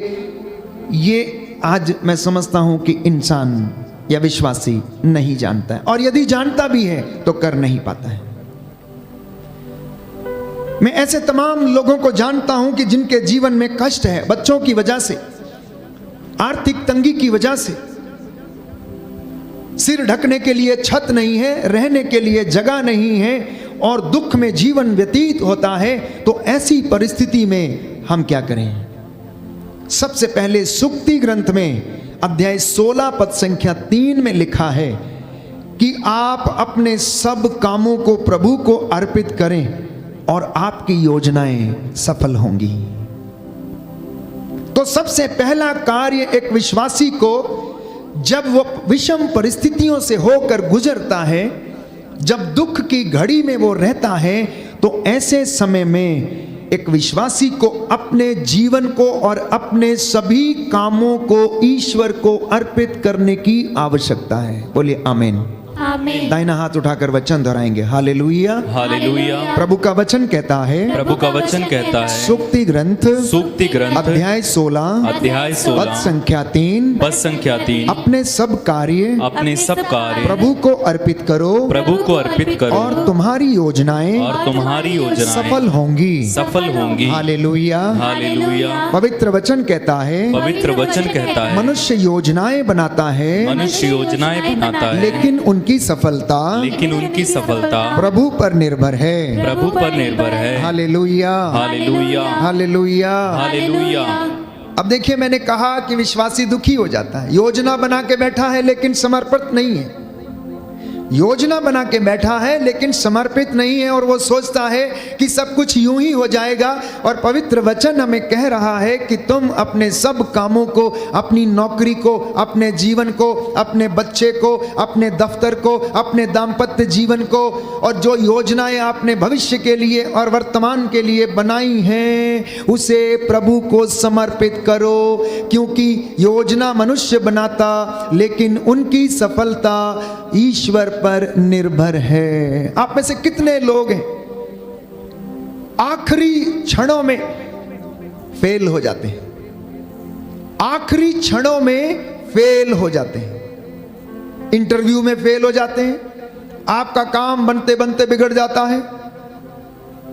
ये आज मैं समझता हूं कि इंसान या विश्वासी नहीं जानता है, और यदि जानता भी है तो कर नहीं पाता है। मैं ऐसे तमाम लोगों को जानता हूं कि जिनके जीवन में कष्ट है, बच्चों की वजह से, आर्थिक तंगी की वजह से, सिर ढकने के लिए छत नहीं है, रहने के लिए जगह नहीं है और दुख में जीवन व्यतीत होता है। तो ऐसी परिस्थिति में हम क्या करें? सबसे पहले सुक्ति ग्रंथ में अध्याय 16 पद संख्या 3 में लिखा है कि आप अपने सब कामों को प्रभु को अर्पित करें और आपकी योजनाएं सफल होंगी। तो सबसे पहला कार्य एक विश्वासी को, जब वो विषम परिस्थितियों से होकर गुजरता है, जब दुख की घड़ी में वो रहता है, तो ऐसे समय में एक विश्वासी को अपने जीवन को और अपने सभी कामों को ईश्वर को अर्पित करने की आवश्यकता है। बोलिए आमीन, आमीन। दाहिना हाथ उठाकर वचन दोहराएंगे, हालेलुया, हालेलुया। प्रभु का वचन कहता है, प्रभु का वचन कहता है, सूक्ति ग्रंथ सूक्ति ग्रंथ अध्याय 16 अध्याय पद 16 संख्या 3, पद संख्या 3, अपने सब कार्य अपने सब कार्य प्रभु को अर्पित करो प्रभु को अर्पित करो और तुम्हारी योजनाएं और तुम्हारी योजनाएं सफल होंगी। सफल होंगी। Hallelujah, hallelujah. पवित्र वचन कहता है, पवित्र वचन कहता है, मनुष्य योजनाएं बनाता है मनुष्य योजनाएं बनाता है, लेकिन उनकी सफलता उनकी सफलता प्रभु पर निर्भर है। प्रभु पर निर्भर है। Hallelujah, hallelujah, hallelujah. हालेलुया। अब देखिए, मैंने कहा कि विश्वासी दुखी हो जाता है, योजना बना के बैठा है लेकिन समर्पित नहीं है। योजना बना के बैठा है लेकिन समर्पित नहीं है और वो सोचता है कि सब कुछ यूं ही हो जाएगा। और पवित्र वचन हमें कह रहा है कि तुम अपने सब कामों को, अपनी नौकरी को, अपने जीवन को, अपने बच्चे को, अपने दफ्तर को, अपने दाम्पत्य जीवन को, और जो योजनाएं आपने भविष्य के लिए और वर्तमान के लिए बनाई हैं उसे प्रभु को समर्पित करो, क्योंकि योजना मनुष्य बनाता लेकिन उनकी सफलता ईश्वर पर निर्भर है। आप में से कितने लोग हैं आखिरी क्षणों में फेल हो जाते हैं, आखिरी क्षणों में फेल हो जाते हैं, इंटरव्यू में फेल हो जाते हैं, आपका काम बनते बनते बिगड़ जाता है,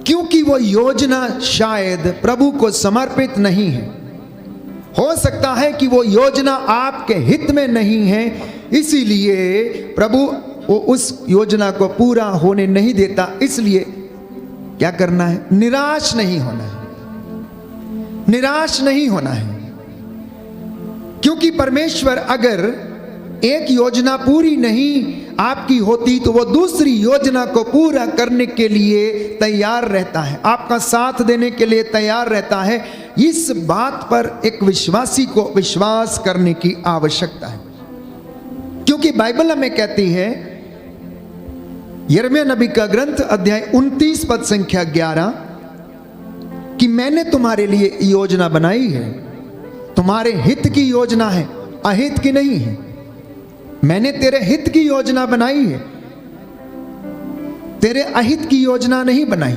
क्योंकि वो योजना शायद प्रभु को समर्पित नहीं है। हो सकता है कि वो योजना आपके हित में नहीं है, इसीलिए प्रभु वो उस योजना को पूरा होने नहीं देता। इसलिए क्या करना है? निराश नहीं होना है, निराश नहीं होना है, क्योंकि परमेश्वर अगर एक योजना पूरी नहीं आपकी होती तो वो दूसरी योजना को पूरा करने के लिए तैयार रहता है, आपका साथ देने के लिए तैयार रहता है। इस बात पर एक विश्वासी को विश्वास करने की आवश्यकता है, क्योंकि बाइबल हमें कहती है, यिर्मयाह नबी का ग्रंथ अध्याय 29 पद संख्या 11, कि मैंने तुम्हारे लिए योजना बनाई है, तुम्हारे हित की योजना है, अहित की नहीं है। मैंने तेरे हित की योजना बनाई है, तेरे अहित की योजना नहीं बनाई।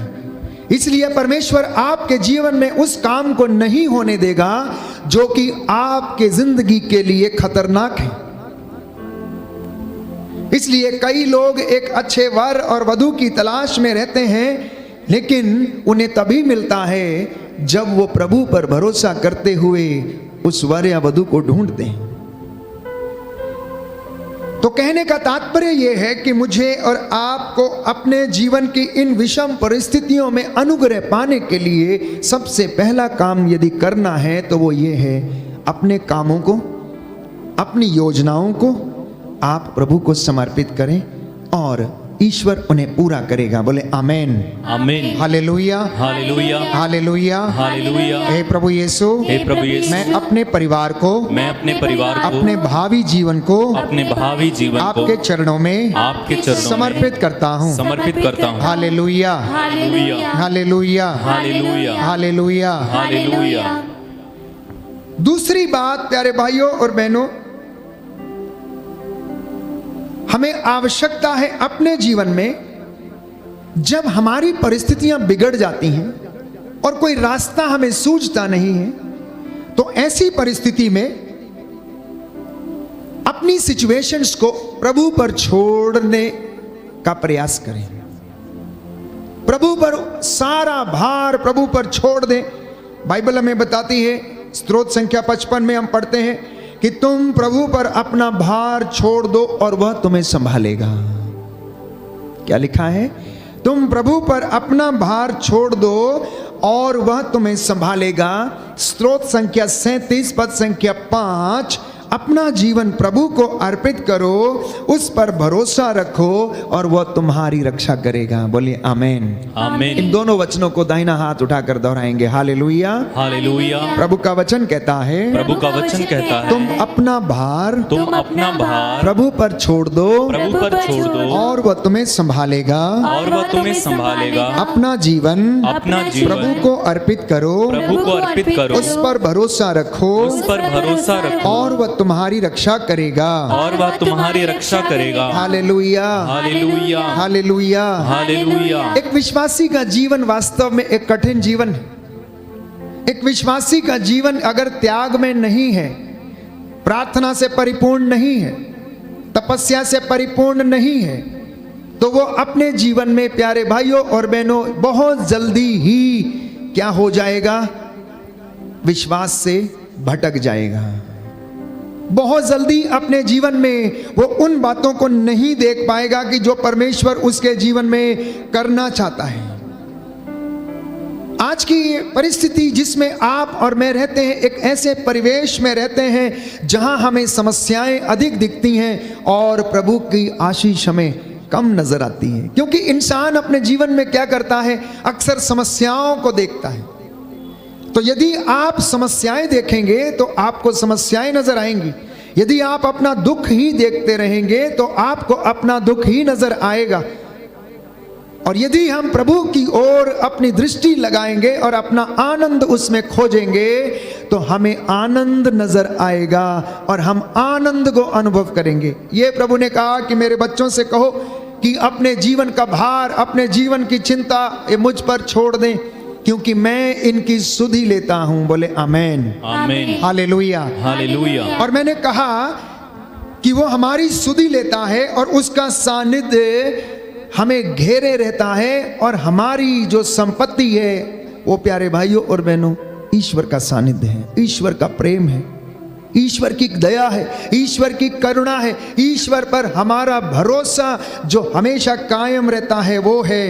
इसलिए परमेश्वर आपके जीवन में उस काम को नहीं होने देगा जो कि आपके जिंदगी के लिए खतरनाक है। इसलिए कई लोग एक अच्छे वर और वधू की तलाश में रहते हैं, लेकिन उन्हें तभी मिलता है जब वो प्रभु पर भरोसा करते हुए उस वर या वधू को ढूंढते हैं। तो कहने का तात्पर्य यह है कि मुझे और आपको अपने जीवन की इन विषम परिस्थितियों में अनुग्रह पाने के लिए सबसे पहला काम यदि करना है तो वो ये है, अपने कामों को, अपनी योजनाओं को आप प्रभु को समर्पित करें और ईश्वर उन्हें पूरा करेगा। बोले आमेन, आमीन, हालेलुया, हालेलुया, हालेलुया, हालेलुया। हे प्रभु यीशु, हे प्रभु यीशु, मैं अपने परिवार को, मैं अपने परिवार को, अपने भावी जीवन को, अपने भावी जीवन को आपके चरणों में, आपके चरणों में समर्पित करता हूँ। समर्पित करता हूँ। Hallelujah, hallelujah, hallelujah, hallelujah, hallelujah. Hallelujah. दूसरी बात प्यारे भाइयों और बहनों, हमें आवश्यकता है अपने जीवन में जब हमारी परिस्थितियां बिगड़ जाती हैं और कोई रास्ता हमें सूझता नहीं है, तो ऐसी परिस्थिति में अपनी सिचुएशंस को प्रभु पर छोड़ने का प्रयास करें, प्रभु पर सारा भार प्रभु पर छोड़ दें। बाइबल हमें बताती है, स्तोत्र संख्या 55 में हम पढ़ते हैं कि तुम प्रभु पर अपना भार छोड़ दो और वह तुम्हें संभालेगा। क्या लिखा है? तुम प्रभु पर अपना भार छोड़ दो और वह तुम्हें संभालेगा। स्तोत्र संख्या 37 पद संख्या 5, अपना जीवन प्रभु को अर्पित करो, उस पर भरोसा रखो और वह तुम्हारी रक्षा करेगा। बोलिए आमेन, आमीन। इन दोनों वचनों को दाहिना हाथ उठाकर दोहराएंगे। Hallelujah, hallelujah. प्रभु का वचन कहता है, प्रभु का वचन कहता है, तुम अपना भार तुम अपना भार प्रभु पर छोड़ दो प्रभु पर छोड़ दो और वह तुम्हें संभालेगा। और वह तुम्हें संभालेगा। अपना जीवन अपना जीवन प्रभु को अर्पित करो, प्रभु को अर्पित करो, उस पर भरोसा रखो उस पर भरोसा रखो और वह तुम्हारी रक्षा करेगा। और वह तुम्हारी रक्षा करेगा। Hallelujah, hallelujah, hallelujah. हालेलुया। एक विश्वासी का जीवन वास्तव में एक कठिन जीवन है। एक विश्वासी का जीवन अगर त्याग में नहीं है, प्रार्थना से परिपूर्ण नहीं है, तपस्या से परिपूर्ण नहीं है, तो वो अपने जीवन में प्यारे भाइयों और बहनों बहुत जल्दी ही क्या हो जाएगा? विश्वास से भटक जाएगा। बहुत जल्दी अपने जीवन में वो उन बातों को नहीं देख पाएगा कि जो परमेश्वर उसके जीवन में करना चाहता है। आज की परिस्थिति जिसमें आप और मैं रहते हैं, एक ऐसे परिवेश में रहते हैं जहां हमें समस्याएं अधिक दिखती हैं और प्रभु की आशीष हमें कम नजर आती हैं, क्योंकि इंसान अपने जीवन में क्या करता है, अक्सर समस्याओं को देखता है। तो यदि आप समस्याएं देखेंगे तो आपको समस्याएं नजर आएंगी। यदि आप अपना दुख ही देखते रहेंगे तो आपको अपना दुख ही नजर आएगा। और यदि हम प्रभु की ओर अपनी दृष्टि लगाएंगे और अपना आनंद उसमें खोजेंगे तो हमें आनंद नजर आएगा और हम आनंद को अनुभव करेंगे। ये प्रभु ने कहा कि मेरे बच्चों से कहो कि अपने जीवन का भार, अपने जीवन की चिंता ये मुझ पर छोड़ दें, क्योंकि मैं इनकी सुधि लेता हूं। बोले आमेन, आमीन, हालेलुया, हालेलुया। और मैंने कहा कि वो हमारी सुधि लेता है और उसका सानिध्य हमें घेरे रहता है, और हमारी जो संपत्ति है वो प्यारे भाइयों और बहनों ईश्वर का सानिध्य है, ईश्वर का प्रेम है, ईश्वर की दया है, ईश्वर की करुणा है, ईश्वर पर हमारा भरोसा जो हमेशा कायम रहता है वो है।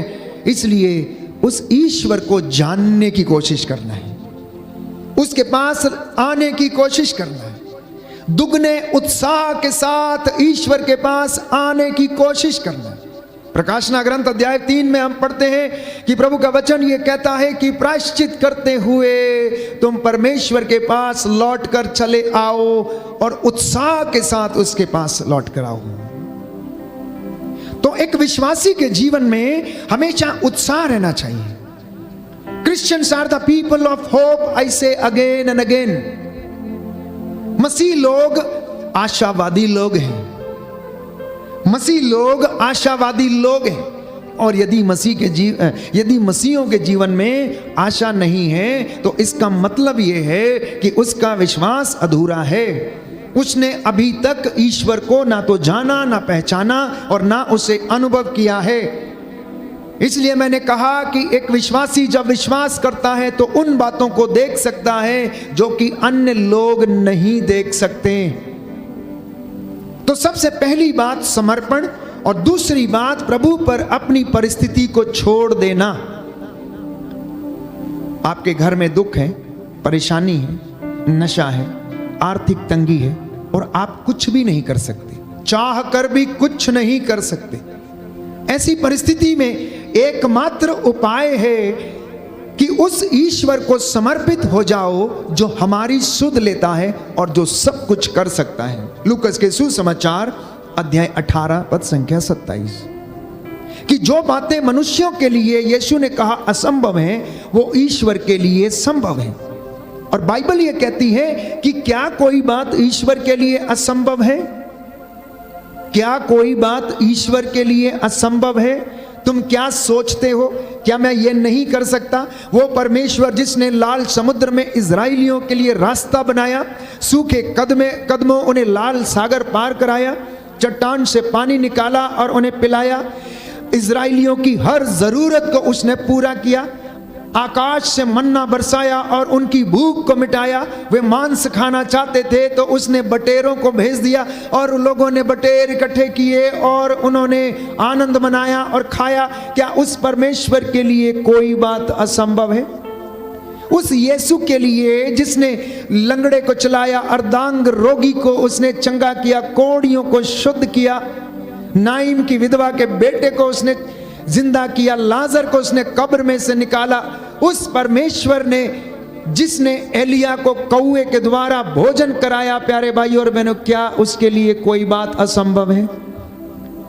इसलिए उस ईश्वर को जानने की कोशिश करना है, उसके पास आने की कोशिश करना है, दुगने उत्साह के साथ ईश्वर के पास आने की कोशिश करना है। प्रकाशना ग्रंथ अध्याय 3 में हम पढ़ते हैं कि प्रभु का वचन ये कहता है कि प्रायश्चित करते हुए तुम परमेश्वर के पास लौट कर चले आओ और उत्साह के साथ उसके पास लौट कर आओ। तो एक विश्वासी के जीवन में हमेशा उत्साह रहना चाहिए। Christians are the people of hope, I say again and again. मसीह लोग आशावादी लोग हैं, मसीह लोग आशावादी लोग हैं। और यदि यदि मसीहों के जीवन में आशा नहीं है तो इसका मतलब यह है कि उसका विश्वास अधूरा है। उसने अभी तक ईश्वर को ना तो जाना, ना पहचाना और ना उसे अनुभव किया है। इसलिए मैंने कहा कि एक विश्वासी जब विश्वास करता है तो उन बातों को देख सकता है जो कि अन्य लोग नहीं देख सकते। तो सबसे पहली बात समर्पण, और दूसरी बात प्रभु पर अपनी परिस्थिति को छोड़ देना। आपके घर में दुख है, परेशानी है, नशा है, आर्थिक तंगी है और आप कुछ भी नहीं कर सकते, चाह कर भी कुछ नहीं कर सकते। ऐसी परिस्थिति में एकमात्र उपाय है कि उस ईश्वर को समर्पित हो जाओ जो हमारी सुध लेता है और जो सब कुछ कर सकता है। लूकस के सुसमाचार अध्याय 18 पद संख्या 27, कि जो बातें मनुष्यों के लिए यीशु ने कहा असंभव है वो ईश्वर के लिए संभव है। और बाइबल ये कहती है कि क्या कोई बात ईश्वर के लिए असंभव है? क्या कोई बात ईश्वर के लिए असंभव है? तुम क्या सोचते हो, क्या मैं ये नहीं कर सकता? वो परमेश्वर जिसने लाल समुद्र में इजराइलियों के लिए रास्ता बनाया, सूखे कदमों उन्हें लाल सागर पार कराया, चट्टान से पानी निकाला और उन्हें पिलाया, इजराइलियों की हर जरूरत को उसने पूरा किया, आकाश से मन्ना बरसाया और उनकी भूख को मिटाया। वे मांस खाना चाहते थे तो उसने बटेरों को भेज दिया और लोगों ने बटेर इकट्ठे किए और उन्होंने आनंद मनाया और खाया। क्या उस परमेश्वर के लिए कोई बात असंभव है? उस यीशु के लिए जिसने लंगड़े को चलाया, अर्धांग रोगी को उसने चंगा किया, कोढ़ियों को शुद्ध किया, नाइम की विधवा के बेटे को उसने जिंदा किया, लाजर को उसने कब्र में से निकाला, उस परमेश्वर ने जिसने एलिया को कौए के द्वारा भोजन कराया, प्यारे भाई और बहनों, क्या उसके लिए कोई बात असंभव है?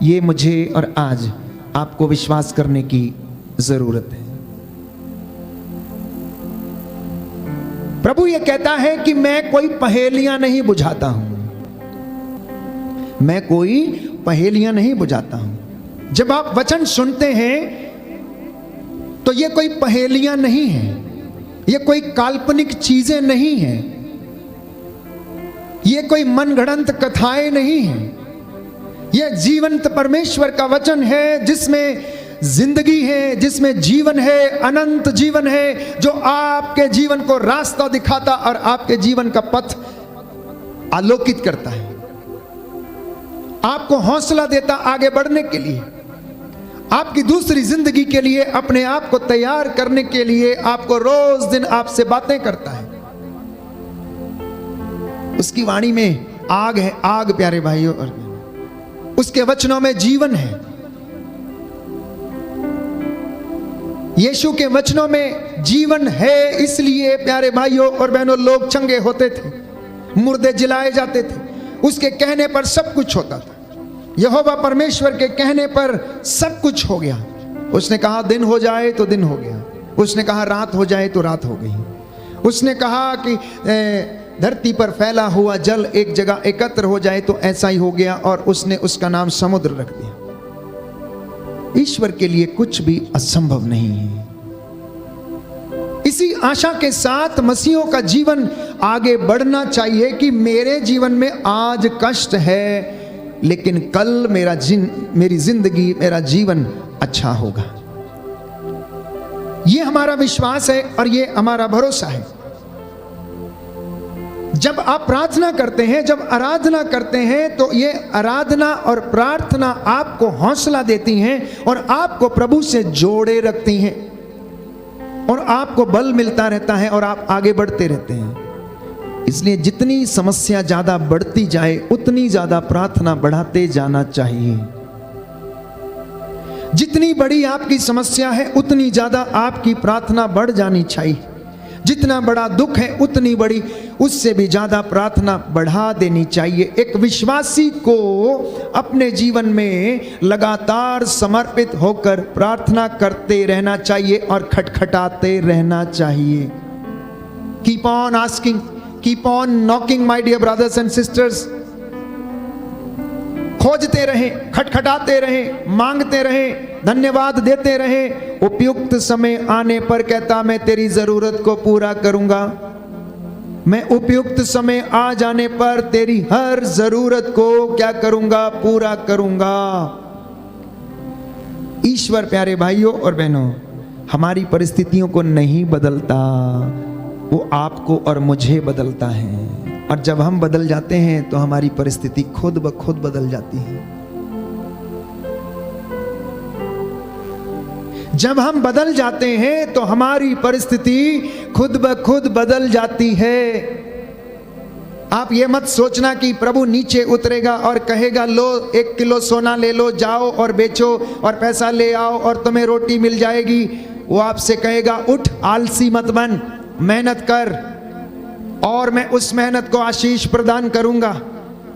ये मुझे और आज आपको विश्वास करने की जरूरत है। प्रभु ये कहता है कि मैं कोई पहेलियां नहीं बुझाता हूं, मैं कोई पहेलियां नहीं बुझाता हूं। जब आप वचन सुनते हैं तो ये कोई पहेलियां नहीं है, ये कोई काल्पनिक चीजें नहीं है, ये कोई मनगढ़ंत कथाएं नहीं है, ये जीवंत परमेश्वर का वचन है जिसमें जिंदगी है, जिसमें जीवन है, अनंत जीवन है, जो आपके जीवन को रास्ता दिखाता और आपके जीवन का पथ आलोकित करता है, आपको हौसला देता आगे बढ़ने के लिए, आपकी दूसरी जिंदगी के लिए, अपने आप को तैयार करने के लिए, आपको रोज दिन आपसे बातें करता है। उसकी वाणी में आग है, आग प्यारे भाइयों और उसके वचनों में जीवन है। यीशु के वचनों में जीवन है, इसलिए प्यारे भाइयों और बहनों लोग चंगे होते थे, मुर्दे जिलाए जाते थे। उसके कहने पर सब कुछ होता था। यहोवा परमेश्वर के कहने पर सब कुछ हो गया। उसने कहा दिन हो जाए तो दिन हो गया, उसने कहा रात हो जाए तो रात हो गई, उसने कहा कि धरती पर फैला हुआ जल एक जगह एकत्र हो जाए तो ऐसा ही हो गया, और उसने उसका नाम समुद्र रख दिया। ईश्वर के लिए कुछ भी असंभव नहीं है। इसी आशा के साथ मसीहों का जीवन आगे बढ़ना चाहिए कि मेरे जीवन में आज कष्ट है, लेकिन कल मेरी जिंदगी, मेरा जीवन अच्छा होगा। यह हमारा विश्वास है और यह हमारा भरोसा है। जब आप प्रार्थना करते हैं, जब आराधना करते हैं, तो ये आराधना और प्रार्थना आपको हौसला देती हैं और आपको प्रभु से जोड़े रखती हैं, और आपको बल मिलता रहता है और आप आगे बढ़ते रहते हैं। इसलिए जितनी समस्या ज्यादा बढ़ती जाए, उतनी ज्यादा प्रार्थना बढ़ाते जाना चाहिए। जितनी बड़ी आपकी समस्या है, उतनी ज्यादा आपकी प्रार्थना बढ़ जानी चाहिए। जितना बड़ा दुख है, उतनी बड़ी, उससे भी ज्यादा प्रार्थना बढ़ा देनी चाहिए। एक विश्वासी को अपने जीवन में लगातार समर्पित होकर प्रार्थना करते रहना चाहिए और खटखटाते रहना चाहिए। Keep on asking, keep on knocking my dear brothers and sisters. खोजते रहें, खटखटाते रहें, मांगते रहें, धन्यवाद देते रहें। उपयुक्त समय आने पर कहता, मैं तेरी जरूरत को पूरा करूंगा। मैं उपयुक्त समय आ जाने पर तेरी हर जरूरत को क्या करूंगा? पूरा करूंगा। ईश्वर प्यारे भाइयों और बहनों हमारी परिस्थितियों को नहीं बदलता, वो आपको और मुझे बदलता है। और जब हम बदल जाते हैं तो हमारी परिस्थिति खुद ब खुद बदल जाती है। जब हम बदल जाते हैं तो हमारी परिस्थिति खुद ब खुद बदल जाती है। आप ये मत सोचना कि प्रभु नीचे उतरेगा और कहेगा लो 1 किलो सोना ले लो, जाओ और बेचो और पैसा ले आओ और तुम्हें रोटी मिल जाएगी। वो आपसे कहेगा उठ, आलसी मत बन, मेहनत कर और मैं उस मेहनत को आशीष प्रदान करूंगा।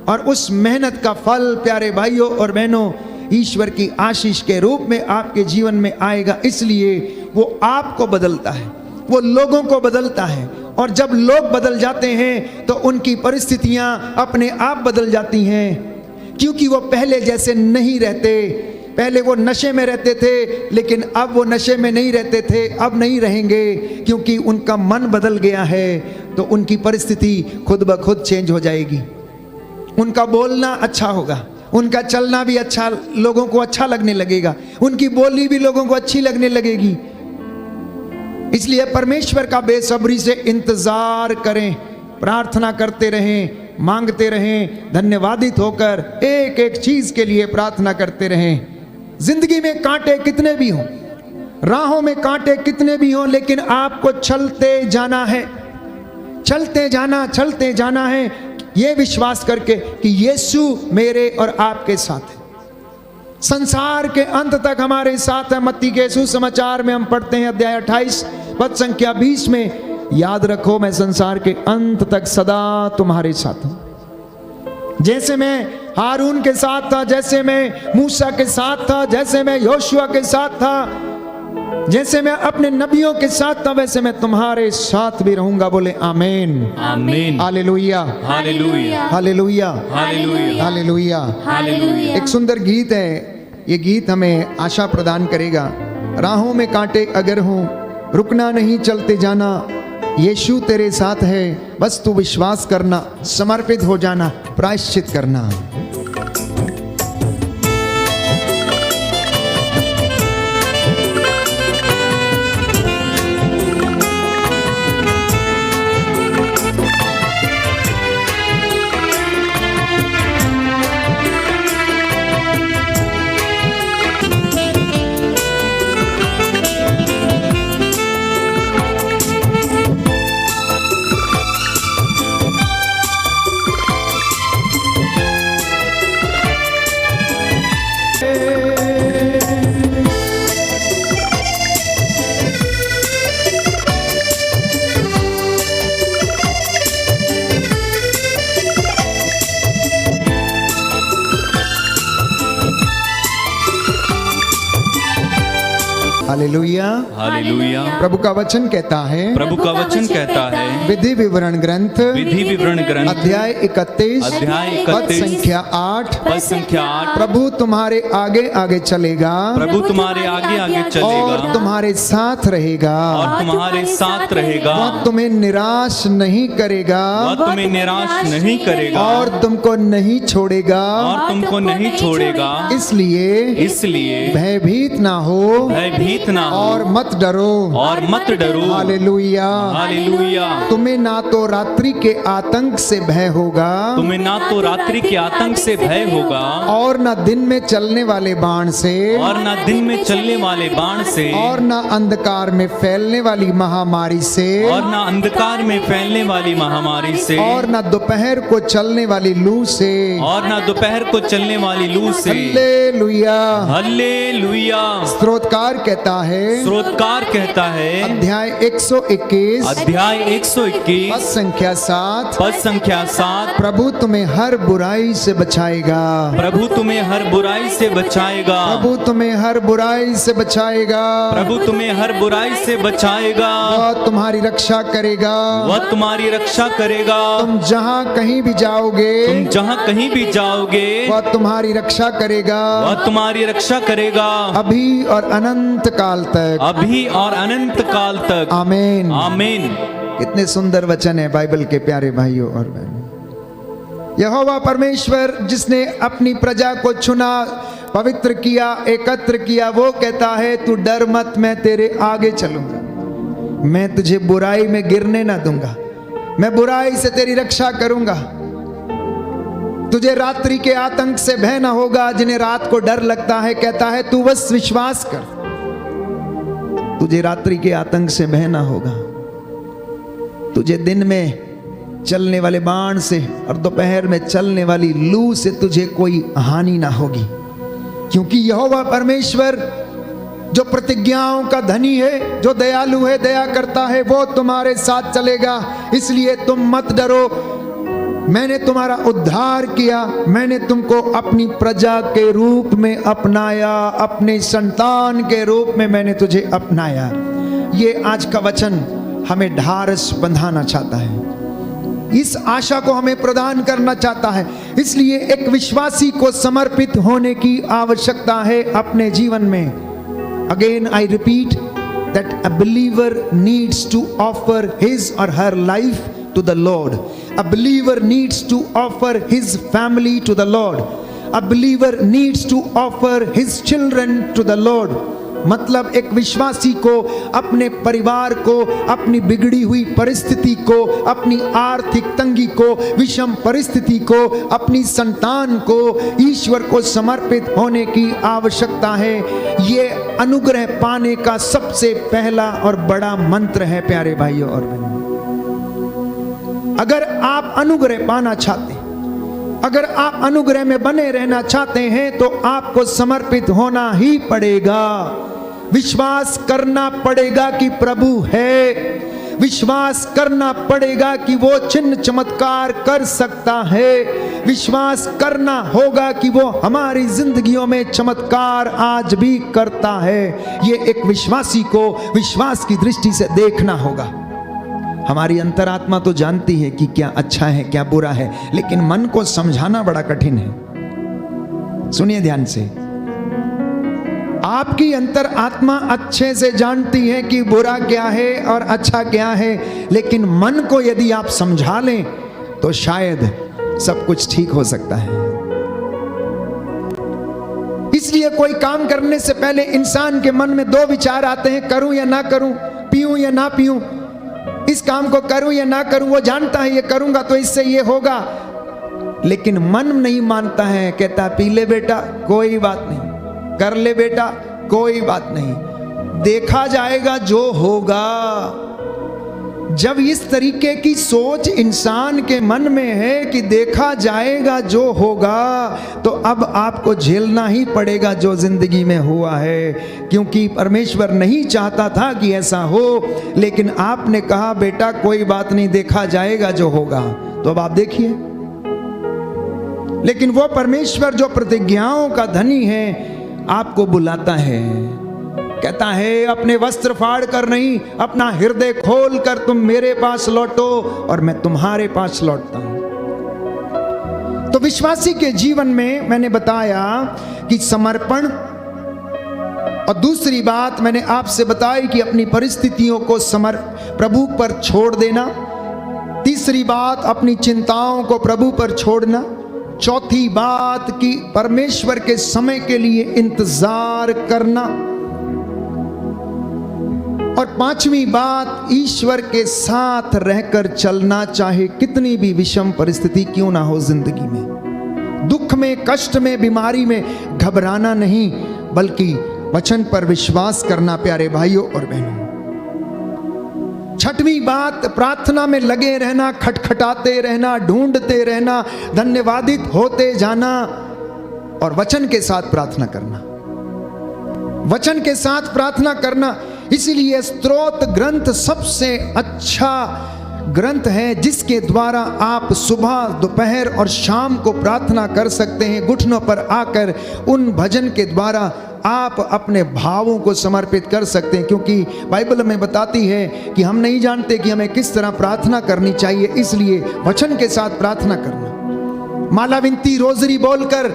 और उस मेहनत का फल प्यारे भाइयों और बहनों ईश्वर की आशीष के रूप में आपके जीवन में आएगा। इसलिए वो आपको बदलता है, वो लोगों को बदलता है। और जब लोग बदल जाते हैं तो उनकी परिस्थितियां अपने आप बदल जाती हैं, क्योंकि वो पहले जैसे नहीं रहते। पहले वो नशे में रहते थे, लेकिन अब वो नशे में नहीं रहते थे, अब नहीं रहेंगे, क्योंकि उनका मन बदल गया है। तो उनकी परिस्थिति खुद ब खुद चेंज हो जाएगी। उनका बोलना अच्छा होगा, उनका चलना भी अच्छा, लोगों को अच्छा लगने लगेगा, उनकी बोली भी लोगों को अच्छी लगने लगेगी। इसलिए परमेश्वर का बेसब्री से इंतजार करें, प्रार्थना करते रहें, मांगते रहें, धन्यवादित होकर एक एक चीज के लिए प्रार्थना करते रहें। जिंदगी में कांटे कितने भी हों, राहों में कांटे कितने भी हों, लेकिन आपको चलते जाना है, चलते जाना है, ये विश्वास करके कि यीशु मेरे और आपके साथ है, संसार के अंत तक हमारे साथ है। मत्ती के सुसमाचार में हम पढ़ते हैं अध्याय 28 पद संख्या 20 में, याद रखो मैं संसार के अंत तक सदा तुम्हारे साथ हूं। जैसे मैं हारून के साथ था, जैसे मैं मूसा के साथ था, जैसे मैं योशुआ के साथ था, जैसे मैं अपने नबियों के साथ था, वैसे मैं तुम्हारे साथ भी रहूंगा। बोले आमीन, आमीन, hallelujah, hallelujah, hallelujah, hallelujah, hallelujah. Hallelujah. एक सुंदर गीत है, ये गीत हमें आशा प्रदान करेगा। राहों में कांटे अगर हों, रुकना नहीं, चलते जाना, यीशु तेरे साथ है, बस तू विश्वास करना, समर्पित हो जाना, प्रायश्चित करना। हालेलुया। हालेलुया। प्रभु का वचन कहता है, प्रभु का वचन कहता है, विधि विवरण ग्रंथ विधि विवरण ग्रंथ अध्याय 31 अध्याय पद 31 संख्या 8, पद संख्या 8। प्रभु तुम्हारे आगे आगे चलेगा प्रभु तुम्हारे आगे आगे और चलेगा तुम्हारे साथ रहेगा, और तुम्हारे साथ रहेगा, वह तुम्हें निराश नहीं करेगा वह तुम्हें निराश नहीं करेगा और तुमको नहीं छोड़ेगा। और तुमको नहीं छोड़ेगा। इसलिए भयभीत ना हो भयभीत ना हो और मत डरो। और मत डरो। हालेलुया। हालेलुया। तुम्हें ना तो रात्रि के आतंक से भय होगा, तुम्हें ना तो रात्रि के आतंक से भय होगा, और ना दिन में चलने वाले बाण से, और ना दिन में चलने वाले बाण से, और ना अंधकार में फैलने वाली महामारी से, और ना अंधकार में फैलने वाली महामारी से, और ना दोपहर को चलने वाली लू से। और ना दोपहर को चलने वाली लू से। हालेलुया। हालेलुया। स्त्रोतकार कहता है, स्रोतकार कहता है, अध्याय 121 अध्याय 121 पद संख्या 7, पद संख्या 7। प्रभु तुम्हें हर बुराई से बचाएगा। प्रभु तुम्हें हर बुराई से बचाएगा। प्रभु तुम्हें हर बुराई से बचाएगा। प्रभु तुम्हें हर बुराई से बचाएगा। वह तुम्हारी रक्षा करेगा। वह तुम्हारी रक्षा करेगा। तुम जहाँ कहीं भी जाओगे, तुम जहाँ कहीं भी जाओगे, वह तुम्हारी रक्षा करेगा। वह तुम्हारी रक्षा करेगा। अभी और अनंत काल तक। अभी और अनंत काल तक। आमीन। आमीन। कितने सुंदर वचन है बाइबल के प्यारे भाइयों और बहनों। यहोवा परमेश्वर जिसने अपनी प्रजा को चुना, पवित्र किया, एकत्र किया, वो कहता है तू डर मत, मैं तेरे आगे चलूंगा, मैं तुझे बुराई में गिरने ना दूंगा, मैं बुराई से तेरी रक्षा करूंगा। तुझे रात्रि के आतंक से भय ना होगा। जिन्हें रात को डर लगता है, कहता है तू बस विश्वास कर, तुझे रात्रि के आतंक से भय ना होगा। तुझे दिन में चलने वाले बाण से और दोपहर में चलने वाली लू से तुझे कोई हानि ना होगी, क्योंकि यहोवा परमेश्वर जो प्रतिज्ञाओं का धनी है, जो दयालु है, दया करता है, वो तुम्हारे साथ चलेगा। इसलिए तुम मत डरो। मैंने तुम्हारा उद्धार किया, मैंने तुमको अपनी प्रजा के रूप में अपनाया, अपने संतान के रूप में मैंने तुझे अपनाया। ये आज का वचन हमें ढारस बंधाना चाहता है, इस आशा को हमें प्रदान करना चाहता है। इसलिए एक विश्वासी को समर्पित होने की आवश्यकता है अपने जीवन में। Again I repeat that a believer needs to offer his or her life to the Lord. A believer needs to offer his family to the Lord. A believer needs to offer his children to the Lord. मतलब एक विश्वासी को अपने परिवार को, अपनी बिगड़ी हुई परिस्थिति को, अपनी आर्थिक तंगी को, विषम परिस्थिति को, अपनी संतान को, ईश्वर को समर्पित होने की आवश्यकता है। ये अनुग्रह पाने का सबसे पहला और बड़ा मंत्र है प्यारे भाइयों और बहनों। अगर आप अनुग्रह पाना चाहते, अगर आप अनुग्रह में बने रहना चाहते हैं, तो आपको समर्पित होना ही पड़ेगा। विश्वास करना पड़ेगा कि प्रभु है, विश्वास करना पड़ेगा कि वो चिन्ह चमत्कार कर सकता है, विश्वास करना होगा कि वो हमारी जिंदगियों में चमत्कार आज भी करता है। ये एक विश्वासी को विश्वास की दृष्टि से देखना होगा। हमारी अंतरात्मा तो जानती है कि क्या अच्छा है क्या बुरा है, लेकिन मन को समझाना बड़ा कठिन है। सुनिए ध्यान से, आपकी अंतरात्मा अच्छे से जानती है कि बुरा क्या है और अच्छा क्या है, लेकिन मन को यदि आप समझा लें तो शायद सब कुछ ठीक हो सकता है। इसलिए कोई काम करने से पहले इंसान के मन में दो विचार आते हैं, करूं या ना करूं, पीऊं या ना पीऊं, इस काम को करूं या ना करूं। वो जानता है ये करूंगा तो इससे ये होगा, लेकिन मन नहीं मानता है, कहता पी ले बेटा कोई बात नहीं, कर ले बेटा कोई बात नहीं, देखा जाएगा जो होगा। जब इस तरीके की सोच इंसान के मन में है कि देखा जाएगा जो होगा, तो अब आपको झेलना ही पड़ेगा जो जिंदगी में हुआ है, क्योंकि परमेश्वर नहीं चाहता था कि ऐसा हो, लेकिन आपने कहा बेटा कोई बात नहीं, देखा जाएगा जो होगा। तो अब आप देखिए, लेकिन वो परमेश्वर जो प्रतिज्ञाओं का धनी है आपको बुलाता है, कहता है अपने वस्त्र फाड़ कर नहीं, अपना हृदय खोल कर तुम मेरे पास लौटो और मैं तुम्हारे पास लौटता हूं। तो विश्वासी के जीवन में मैंने बताया कि समर्पण, और दूसरी बात मैंने आपसे बताई कि अपनी परिस्थितियों को प्रभु पर छोड़ देना। तीसरी बात अपनी चिंताओं को प्रभु पर छोड़ना। चौथी बात कि परमेश्वर के समय के लिए इंतजार करना। और पांचवी बात ईश्वर के साथ रहकर चलना, चाहे कितनी भी विषम परिस्थिति क्यों ना हो जिंदगी में। दुख में, कष्ट में, बीमारी में घबराना नहीं, बल्कि वचन पर विश्वास करना प्यारे भाइयों और बहनों। छठवीं बात प्रार्थना में लगे रहना, खटखटाते रहना, ढूंढते रहना, धन्यवादित होते जाना और वचन के साथ प्रार्थना करना। वचन के साथ प्रार्थना करना। इसीलिए स्तोत्र ग्रंथ सबसे अच्छा ग्रंथ है जिसके द्वारा आप सुबह, दोपहर और शाम को प्रार्थना कर सकते हैं। घुटनों पर आकर उन भजन के द्वारा आप अपने भावों को समर्पित कर सकते हैं, क्योंकि बाइबल में बताती है कि हम नहीं जानते कि हमें किस तरह प्रार्थना करनी चाहिए। इसलिए वचन के साथ प्रार्थना करना, माला विनती रोजरी बोलकर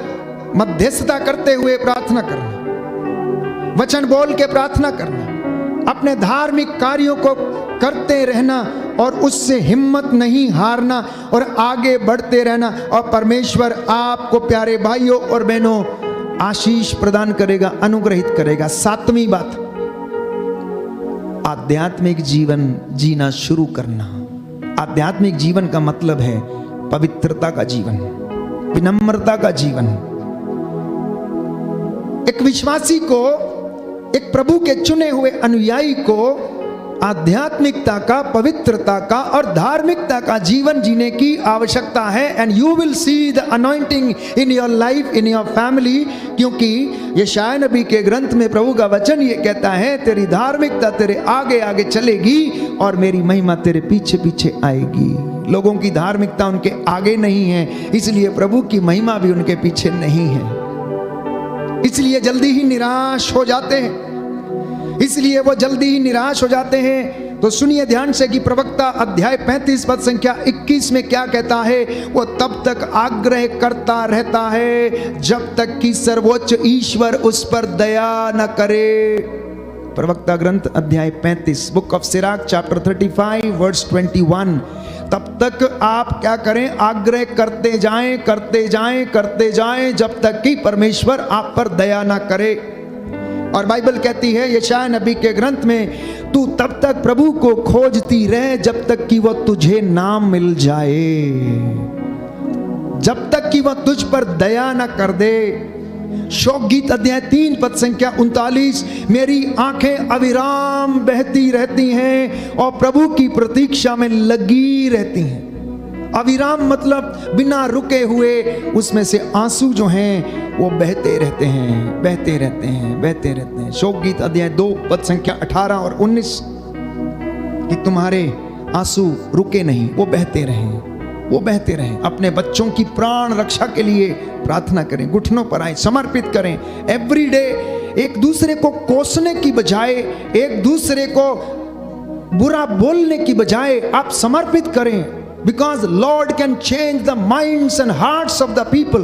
मध्यस्थता करते हुए प्रार्थना करना, वचन बोल के प्रार्थना करना, अपने धार्मिक कार्यों को करते रहना और उससे हिम्मत नहीं हारना और आगे बढ़ते रहना। और परमेश्वर आपको प्यारे भाइयों और बहनों आशीष प्रदान करेगा, अनुग्रहित करेगा। सातवीं बात, आध्यात्मिक जीवन जीना शुरू करना। आध्यात्मिक जीवन का मतलब है पवित्रता का जीवन, विनम्रता का जीवन। एक विश्वासी को, एक प्रभु के चुने हुए अनुयायी को आध्यात्मिकता का, पवित्रता का और धार्मिकता का जीवन जीने की आवश्यकता है। And you will see the anointing in your life, in your family. क्योंकि यशायाह नबी के ग्रंथ में प्रभु का वचन ये कहता है, तेरी धार्मिकता तेरे आगे आगे चलेगी और मेरी महिमा तेरे पीछे पीछे आएगी। लोगों की धार्मिकता उनके आगे नहीं है, इसलिए प्रभु की महिमा भी उनके पीछे नहीं है। इसलिए जल्दी ही निराश हो जाते हैं, इसलिए वो जल्दी ही निराश हो जाते हैं। तो सुनिए ध्यान से कि प्रवक्ता अध्याय 35 पद संख्या 21 में क्या कहता है। वो तब तक आग्रह करता रहता है जब तक कि सर्वोच्च ईश्वर उस पर दया न करे। प्रवक्ता ग्रंथ अध्याय 35, book of Sirach chapter 35 verse 21। तब तक आप क्या करें, आग्रह करते जाएं, करते जाएं, करते जाएं, जब तक कि परमेश्वर आप पर दया ना करे। और बाइबल कहती है यशायाह नबी के ग्रंथ में, तू तब तक प्रभु को खोजती रह जब तक कि वह तुझे ना मिल जाए, जब तक कि वह तुझ पर दया ना कर दे। शोक गीत अध्याय 3 पद संख्या 39, मेरी आंखें अविराम बहती रहती हैं और प्रभु की प्रतीक्षा में लगी रहती हैं। अविराम मतलब बिना रुके हुए, उसमें से आंसू जो हैं वो बहते रहते हैं, बहते रहते हैं, बहते रहते हैं। शोक गीत अध्याय 2 पद संख्या 18 और 19 कि तुम्हारे आंसू रुके नहीं, वो बहते रहें, वो बहते रहें। अपने बच्चों की प्राण रक्षा के लिए प्रार्थना करें, घुटनों पर आए, समर्पित करें एवरी डे। एक दूसरे को कोसने की बजाय, एक दूसरे को बुरा बोलने की बजाय आप समर्पित करें। Because Lord can change the minds and hearts of the people.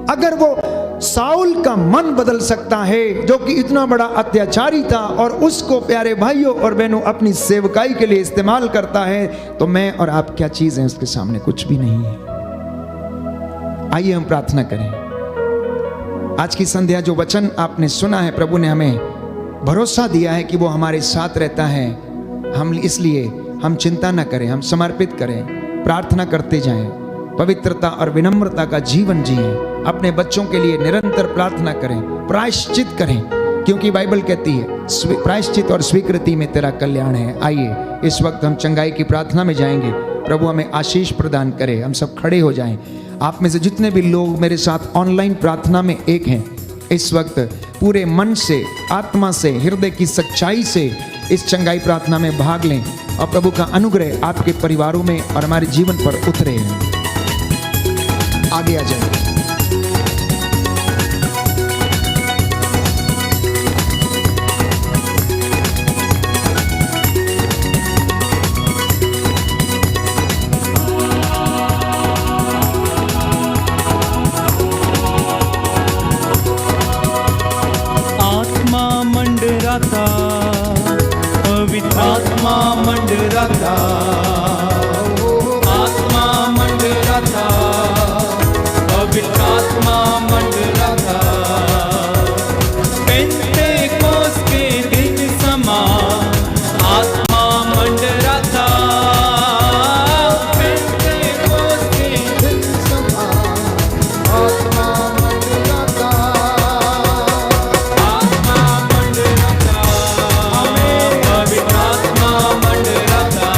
अगर वो साउल का मन बदल सकता है जो कि इतना बड़ा अत्याचारी था और उसको प्यारे भाइयों और बहनों अपनी सेवकाई के लिए इस्तेमाल करता है, तो मैं और आप क्या चीज हैं उसके सामने, कुछ भी नहीं है। आइए हम प्रार्थना करें। आज की संध्या जो वचन आपने सुना है, प्रभु ने हमें भरोसा दिया है कि वो हमारे साथ रहता है। हम इसलिए हम चिंता न करें, हम समर्पित करें, प्रार्थना करते जाएं, पवित्रता और विनम्रता का जीवन जिएं, अपने बच्चों के लिए निरंतर प्रार्थना करें, प्रायश्चित करें, क्योंकि बाइबल कहती है प्रायश्चित और स्वीकृति में तेरा कल्याण है। आइए इस वक्त हम चंगाई की प्रार्थना में जाएंगे। प्रभु हमें आशीष प्रदान करे। हम सब खड़े हो जाएं। आप में से जितने भी लोग मेरे साथ ऑनलाइन प्रार्थना में एक हैं, इस वक्त पूरे मन से, आत्मा से, हृदय की सच्चाई से इस चंगाई प्रार्थना में भाग लें और प्रभु का अनुग्रह आपके परिवारों में और हमारे जीवन पर उतरे। आगे आ जाए। था, आत्मा मंडरा था, पवित्र आत्मा मंडरा था। पेंतेकोस्त के दिन समा आत्मा मंडरा था। पेंतेकोस्त के दिन समा आत्मा मंडरा था, आत्मा मंडरा था, पवित्र आत्मा मंडरा था।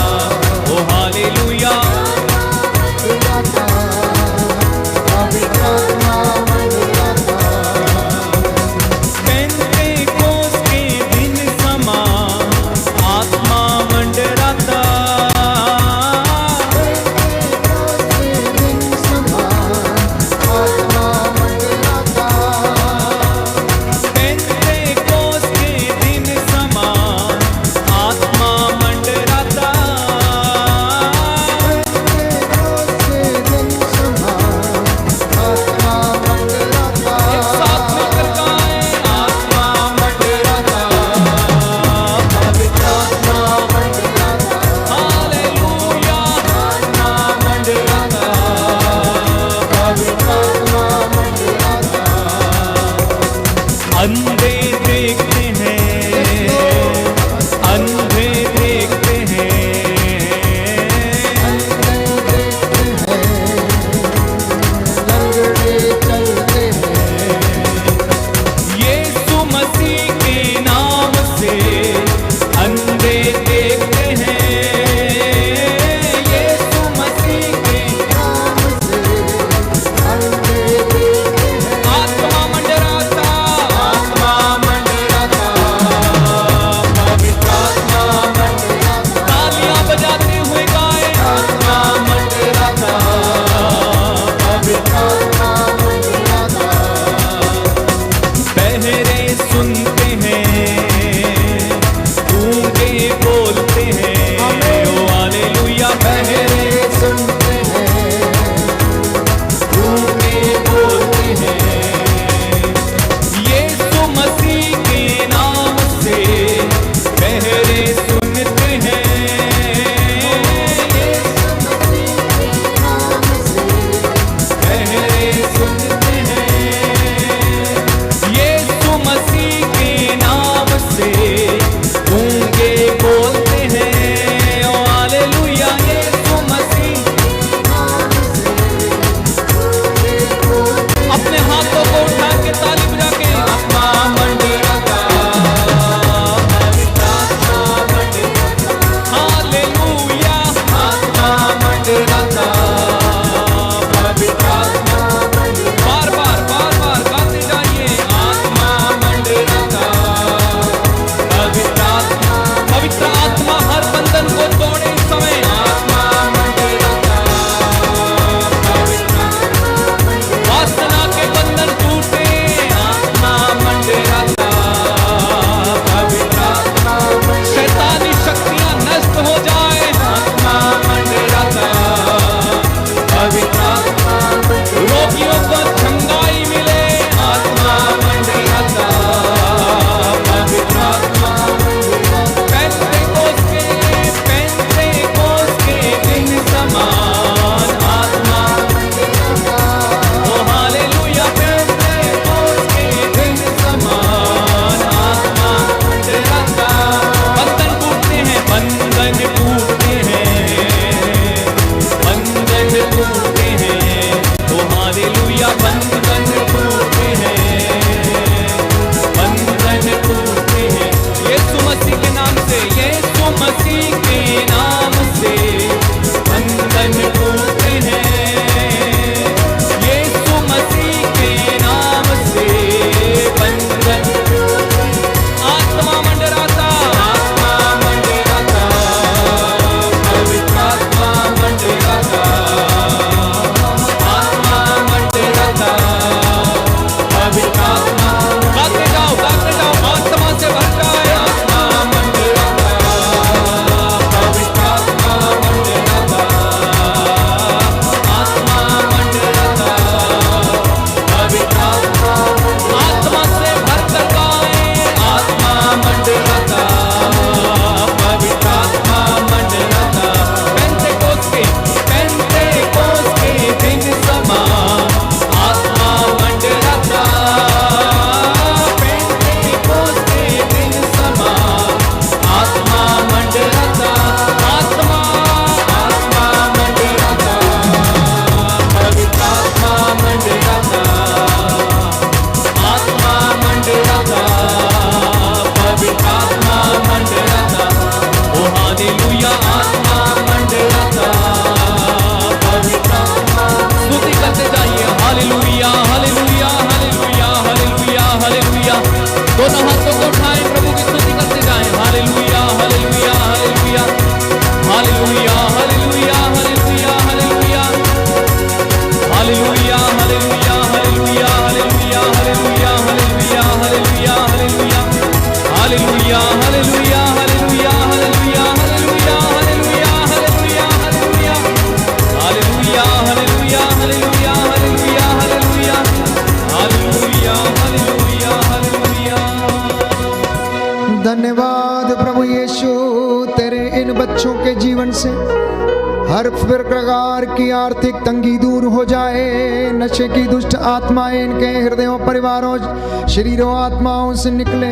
हर प्रकार की आर्थिक तंगी दूर हो जाए। नशे की दुष्ट आत्माएं इनके हृदयों, परिवारों, शरीरों, आत्माओं से निकले।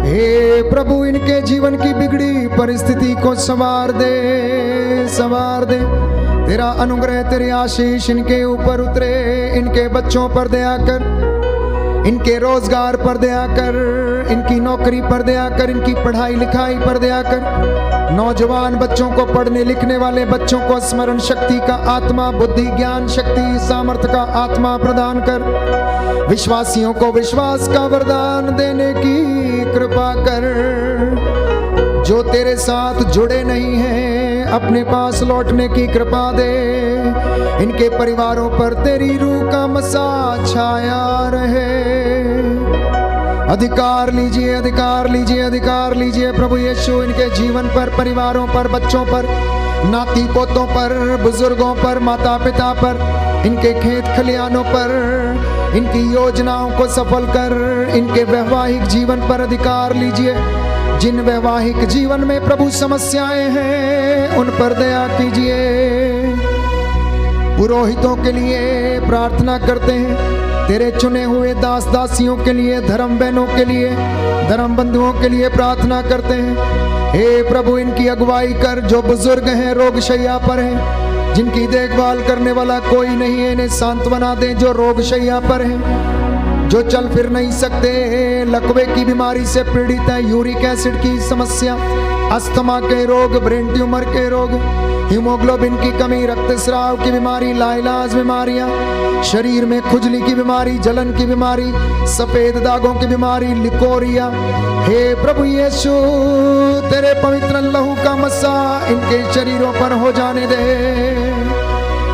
हे प्रभु, इनके जीवन की बिगड़ी परिस्थिति को संवार दे, संवार दे। तेरा अनुग्रह, तेरी आशीष इनके ऊपर उतरे। इनके बच्चों पर दया कर, इनके रोजगार पर दया कर, इनकी नौकरी पर दया कर, इनकी पढ़ाई लिखाई पर दया कर। नौजवान बच्चों को, पढ़ने लिखने वाले बच्चों को स्मरण शक्ति का आत्मा, बुद्धि, ज्ञान शक्ति, सामर्थ्य का आत्मा प्रदान कर। विश्वासियों को विश्वास का वरदान देने की कृपा कर। जो तेरे साथ जुड़े नहीं हैं, अपने पास लौटने की कृपा दे। इनके परिवारों पर तेरी रूह का मसा छाया रहे। अधिकार लीजिए, अधिकार लीजिए, अधिकार लीजिए प्रभु यीशु, इनके जीवन पर, परिवारों पर, बच्चों पर, नाती पोतों पर, बुजुर्गों पर, माता पिता पर, इनके खेत खलियानों पर, इनकी योजनाओं को सफल कर। इनके वैवाहिक जीवन पर अधिकार लीजिए। जिन वैवाहिक जीवन में प्रभु समस्याएं हैं, उन पर दया कीजिए। पुरोहितों के लिए प्रार्थना करते हैं, तेरे चुने हुए दास दासियों के लिए, धर्म बहनों के लिए, धर्म बंधुओं के लिए प्रार्थना करते हैं। हे प्रभु, इनकी अगुवाई कर। जो बुजुर्ग हैं, रोगशैया पर हैं, जिनकी देखभाल करने वाला कोई नहीं है, इन्हें सांत्वना दें। जो रोगशैया पर हैं, जो चल फिर नहीं सकते, लकवे की बीमारी से पीड़ित है, यूरिक एसिड की समस्या, अस्थमा के रोग, ब्रेन ट्यूमर के रोग, हीमोग्लोबिन की कमी, रक्तस्राव की बीमारी, लाइलाज बीमारियां, शरीर में खुजली की बीमारी, जलन की बीमारी, सफेद दागों की बीमारी, लिकोरिया। हे प्रभु यीशु, तेरे पवित्र लहू का मसा इनके शरीरों पर हो जाने दे।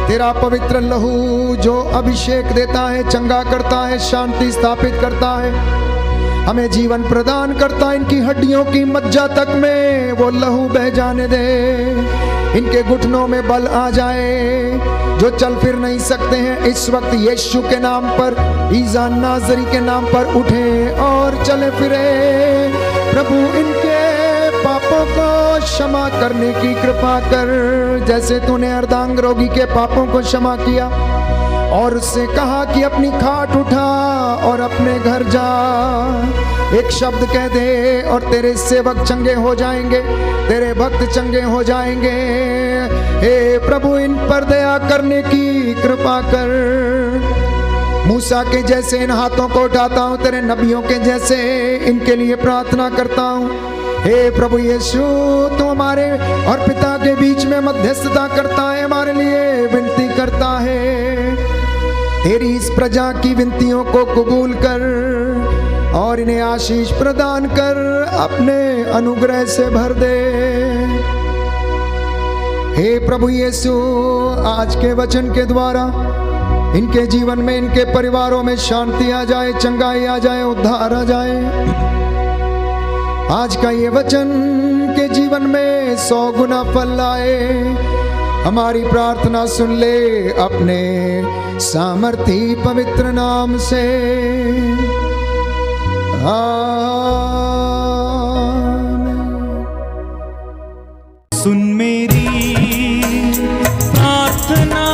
तेरा पवित्र लहू जो अभिषेक देता है, चंगा करता है, शांति स्थापित करता है, हमें जीवन प्रदान करता है। इनकी हड्डियों की मज्जा तक में वो लहू बह जाने दे। इनके घुटनों में बल आ जाए। जो चल फिर नहीं सकते हैं, इस वक्त यीशु के नाम पर, ईसा नाजरी के नाम पर उठे और चले फिरे। प्रभु, इनके पापों को क्षमा करने की कृपा कर। जैसे तूने अर्धांग रोगी के पापों को क्षमा किया और उससे कहा कि अपनी खाट उठा और अपने घर जा। एक शब्द कह दे और तेरे सेवक चंगे हो जाएंगे, तेरे भक्त चंगे हो जाएंगे। हे प्रभु, इन पर दया करने की कृपा कर। मूसा के जैसे इन हाथों को उठाता हूँ, तेरे नबियों के जैसे इनके लिए प्रार्थना करता हूँ। हे प्रभु यीशु, तू हमारे और पिता के बीच में मध्यस्थता करता है, हमारे लिए विनती करता है। तेरी इस प्रजा की विनतियों को कबूल कर और इन्हें आशीष प्रदान कर, अपने अनुग्रह से भर दे। हे प्रभु यीशु, आज के वचन के द्वारा इनके जीवन में, इनके परिवारों में शांति आ जाए, चंगाई आ जाए, उद्धार आ जाए। आज का ये वचन के जीवन में 100 गुना फल लाए। हमारी प्रार्थना सुन ले अपने सामर्थी पवित्र नाम से। सुन मेरी प्रार्थना,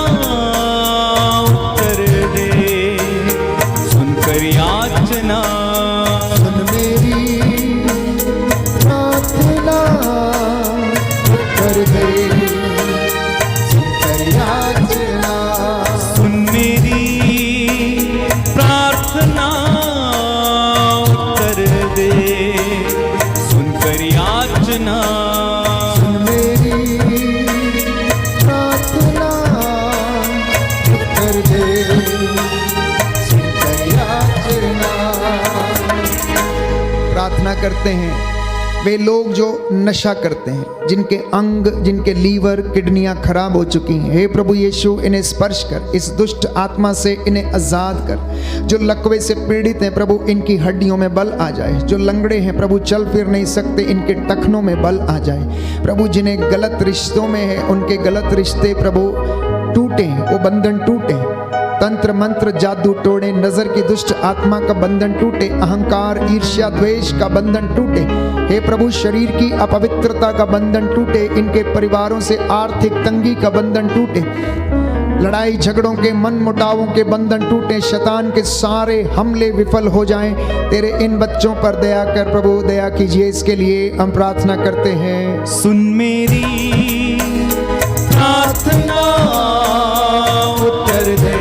उत्तर दे, सुनकर याचना। सुन मेरी प्रार्थना, उत्तर दे, सुनकर याचना। सुन मेरी प्रार्थना, उत्तर दे, सुनकर याचना। प्रार्थना करते हैं वे लोग जो नशा करते हैं, जिनके अंग, जिनके लीवर, किडनियां खराब हो चुकी हैं। हे प्रभु यीशु, इन्हें स्पर्श कर, इस दुष्ट आत्मा से इन्हें आजाद कर। जो लकवे से पीड़ित हैं प्रभु, इनकी हड्डियों में बल आ जाए। जो लंगड़े हैं प्रभु, चल फिर नहीं सकते, इनके टखनों में बल आ जाए। प्रभु, जिन्हें गलत रिश्तों में है, उनके गलत रिश्ते प्रभु टूटे, वो बंधन टूटे। तंत्र मंत्र जादू टोड़े, नजर की दुष्ट आत्मा का बंधन टूटे, अहंकार ईर्ष्या द्वेष का बंधन टूटे। हे प्रभु, शरीर की अपवित्रता का बंधन टूटे, इनके परिवारों से आर्थिक तंगी का बंधन टूटे, लड़ाई झगड़ों के मन मुटावों के बंधन टूटे, शैतान के सारे हमले विफल हो जाएं। तेरे इन बच्चों पर दया कर प्रभु, दया कीजिए। इसके लिए हम प्रार्थना करते हैं। सुन मेरी प्रार्थना, उत्तर दे,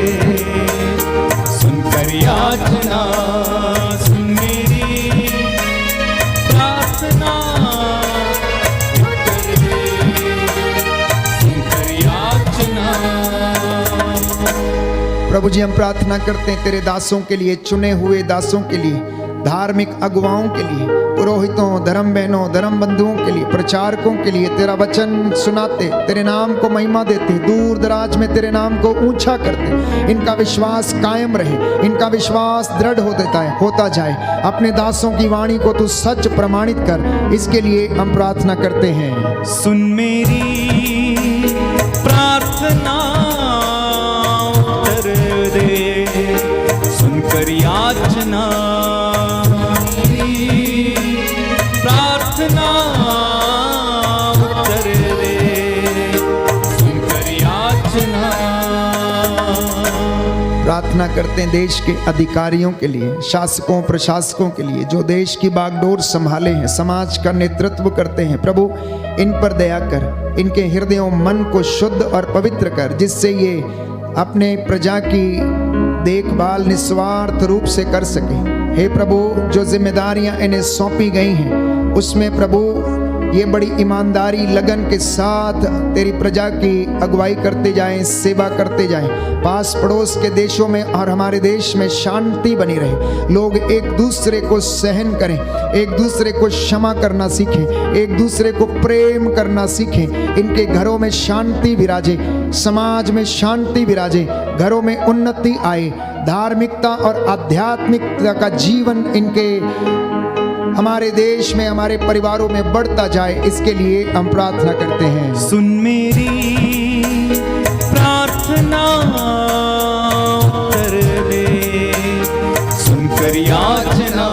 सुनकर याचना, सुन मेरी प्रार्थना, उत्तर दे, सुनकर याचना। प्रभु जी, हम प्रार्थना करते हैं तेरे दासों के लिए, चुने हुए दासों के लिए, धार्मिक अगुवाओं के लिए, पुरोहितों, धर्म बहनों, धर्म बंधुओं के लिए, प्रचारकों के लिए, तेरा वचन सुनाते, तेरे नाम को महिमा देते, दूर दराज में तेरे नाम को ऊंचा करते, इनका विश्वास कायम रहे, इनका विश्वास दृढ़ होता जाए। अपने दासों की वाणी को तू सच प्रमाणित कर, इसके लिए हम प्रार्थना करते हैं। सुन मेरी प्रार्थना, उत्तर दे, सुनकर याचना, प्रार्थना, उत्तर दे, सुनकर याचना। प्रार्थना करते हैं देश के अधिकारियों के लिए, शासकों प्रशासकों के लिए, जो देश की बागडोर संभाले हैं, समाज का नेतृत्व करते हैं। प्रभु, इन पर दया कर, इनके हृदयों मन को शुद्ध और पवित्र कर, जिससे ये अपने प्रजा की देखभाल निस्वार्थ रूप से कर सके। हे प्रभु, जो जिम्मेदारियां इन्हें सौंपी गई हैं, उसमें प्रभु ये बड़ी ईमानदारी लगन के साथ तेरी प्रजा की अगुवाई करते जाएं, सेवा करते जाएं। पास पड़ोस के देशों में और हमारे देश में शांति बनी रहे, लोग एक दूसरे को सहन करें, एक दूसरे को क्षमा करना सीखें, एक दूसरे को प्रेम करना सीखें। इनके घरों में शांति विराजे, समाज में शांति विराजे, घरों में उन्नति आए, धार्मिकता और आध्यात्मिकता का जीवन इनके हमारे देश में, हमारे परिवारों में बढ़ता जाए। इसके लिए हम प्रार्थना करते हैं। सुन मेरी प्रार्थना, उत्तर दे, सुनकर याचना,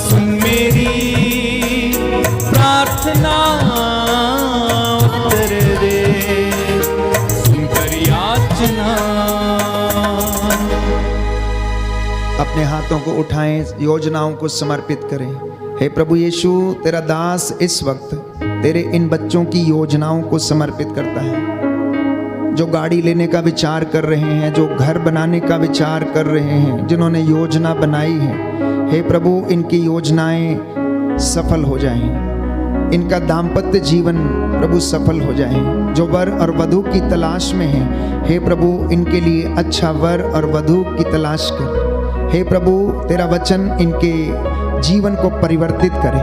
सुन मेरी प्रार्थना, उत्तर दे, सुनकर याचना। अपने हाथों को उठाएं, योजनाओं को समर्पित करें। हे प्रभु यीशु, तेरा दास इस वक्त तेरे इन बच्चों की योजनाओं को समर्पित करता है, जो गाड़ी लेने का विचार कर रहे हैं, जो घर बनाने का विचार कर रहे हैं, जिन्होंने योजना बनाई है। हे प्रभु, इनकी योजनाएं सफल हो जाएं, इनका दाम्पत्य जीवन प्रभु सफल हो जाए। जो वर और वधू की तलाश में हैं, हे प्रभु, इनके लिए अच्छा वर और वधू की तलाश कर। हे प्रभु, तेरा वचन इनके जीवन को परिवर्तित करे।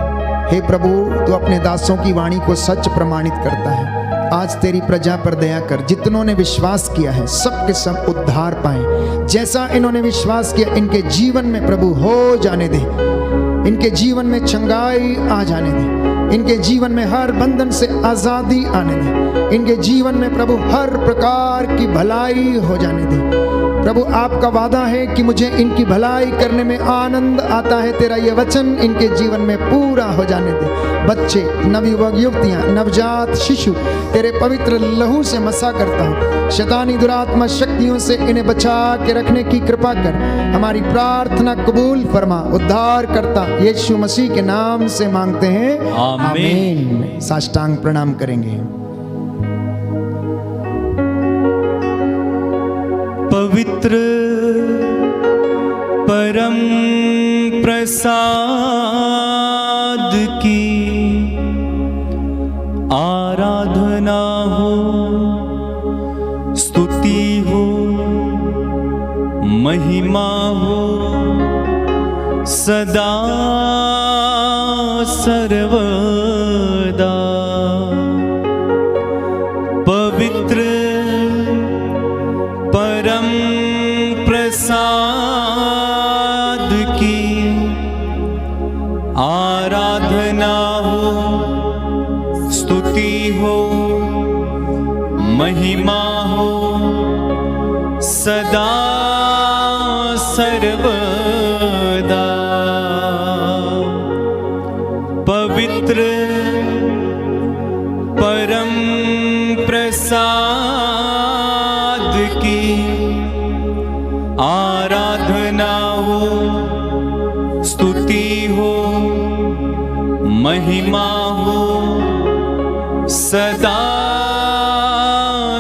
हे प्रभु, तू अपने दासों की वाणी को सच प्रमाणित करता है। आज तेरी प्रजा पर दया कर, जितनों ने विश्वास किया है सब के सब उद्धार पाएं। जैसा इन्होंने विश्वास किया, इनके जीवन में प्रभु हो जाने दे, इनके जीवन में चंगाई आ जाने दे, इनके जीवन में हर बंधन से आजादी आने दे, इनके जीवन में प्रभु हर प्रकार की भलाई हो जाने दे। प्रभु, आपका वादा है कि मुझे इनकी भलाई करने में आनंद आता है। तेरा ये वचन इनके जीवन में पूरा हो जाने दे। बच्चे, नवयुवक युवतियां, नवजात शिशु तेरे पवित्र लहू से मसा करता हूँ। शैतानी दुरात्मा शक्तियों से इन्हें बचा के रखने की कृपा कर। हमारी प्रार्थना कबूल फरमा। उद्धार करता यीशु मसीह के नाम से मांगते हैं, आमीन। साष्टांग प्रणाम करेंगे। पवित्र परम प्रसाद की आराधना हो, स्तुति हो, महिमा हो, सदा सर्वदा। पवित्र परम प्रसाद की आराधना हो, स्तुति हो, महिमा हो, सदा की आराधना हो, स्तुति हो, महिमा हो सदा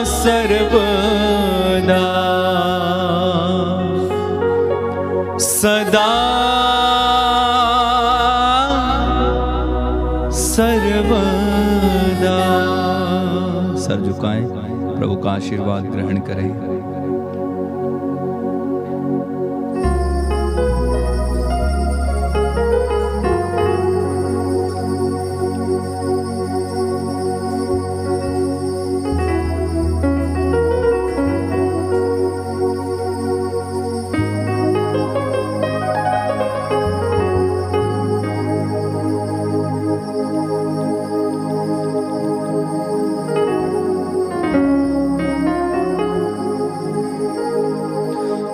सर्वदा, सदा सर्वदा। सर झुकाएं, प्रभु का आशीर्वाद ग्रहण करें।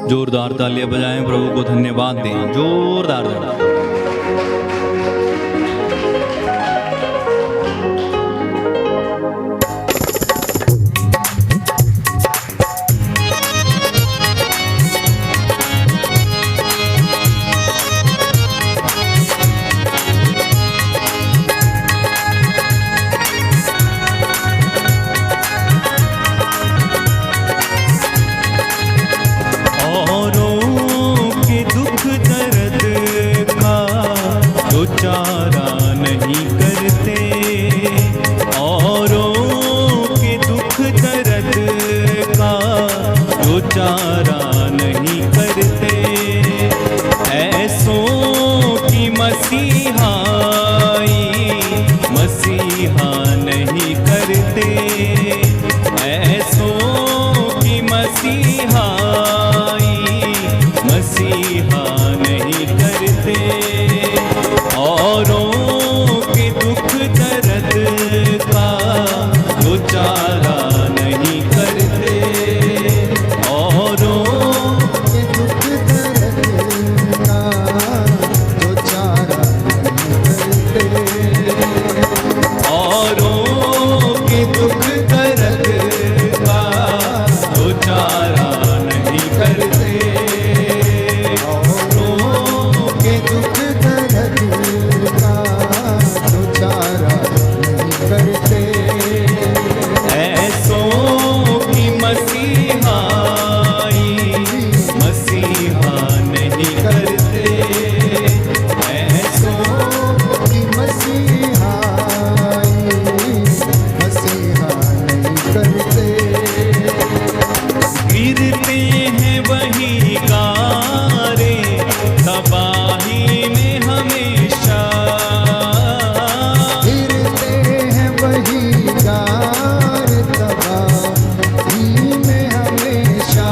जोरदार तालियां बजाएं, प्रभु को धन्यवाद दें, जोरदार तालियां। चारा नहीं करते, औरों के दुख दर्द का जो चारा नहीं करते, ऐसों की मसीहाई मसीहा नहीं करते, ऐसों की मसीहाई मसीहा नहीं करते, औरों के दुख दर्द का जो चारा नहीं करते, औरों के दुख दर्द का जो चारा नहीं करते, औरों के दुख दर्द का जो चारा नहीं करते, औरों के दुख दर्द का जो चारा नहीं करते, ऐसों की मसीहाई मसीहा नहीं करते, ऐसों की मसीहाई मसीहा नहीं करते, गिरते हैं वही गारे तबाही में हमेशा, गिरते हैं वही गार तबाही में हमेशा।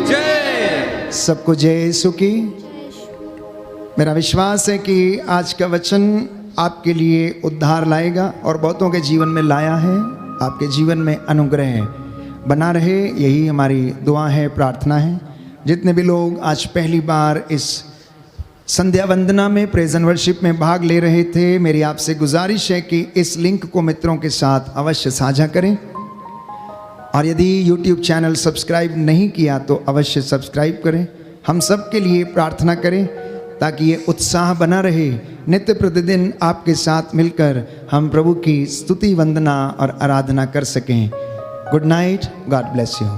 जय। सबको जय यीशु की। मेरा विश्वास है कि आज का वचन आपके लिए उद्धार लाएगा और बहुतों के जीवन में लाया है। आपके जीवन में अनुग्रह बना रहे, यही हमारी दुआ है, प्रार्थना है। जितने भी लोग आज पहली बार इस संध्या वंदना में प्रेज एंड वर्शिप में भाग ले रहे थे, मेरी आपसे गुजारिश है कि इस लिंक को मित्रों के साथ अवश्य साझा करें, और यदि YouTube चैनल सब्सक्राइब नहीं किया तो अवश्य सब्सक्राइब करें। हम सब के लिए प्रार्थना करें ताकि ये उत्साह बना रहे, नित्य प्रतिदिन आपके साथ मिलकर हम प्रभु की स्तुति वंदना और आराधना कर सकें। Good night, God bless you.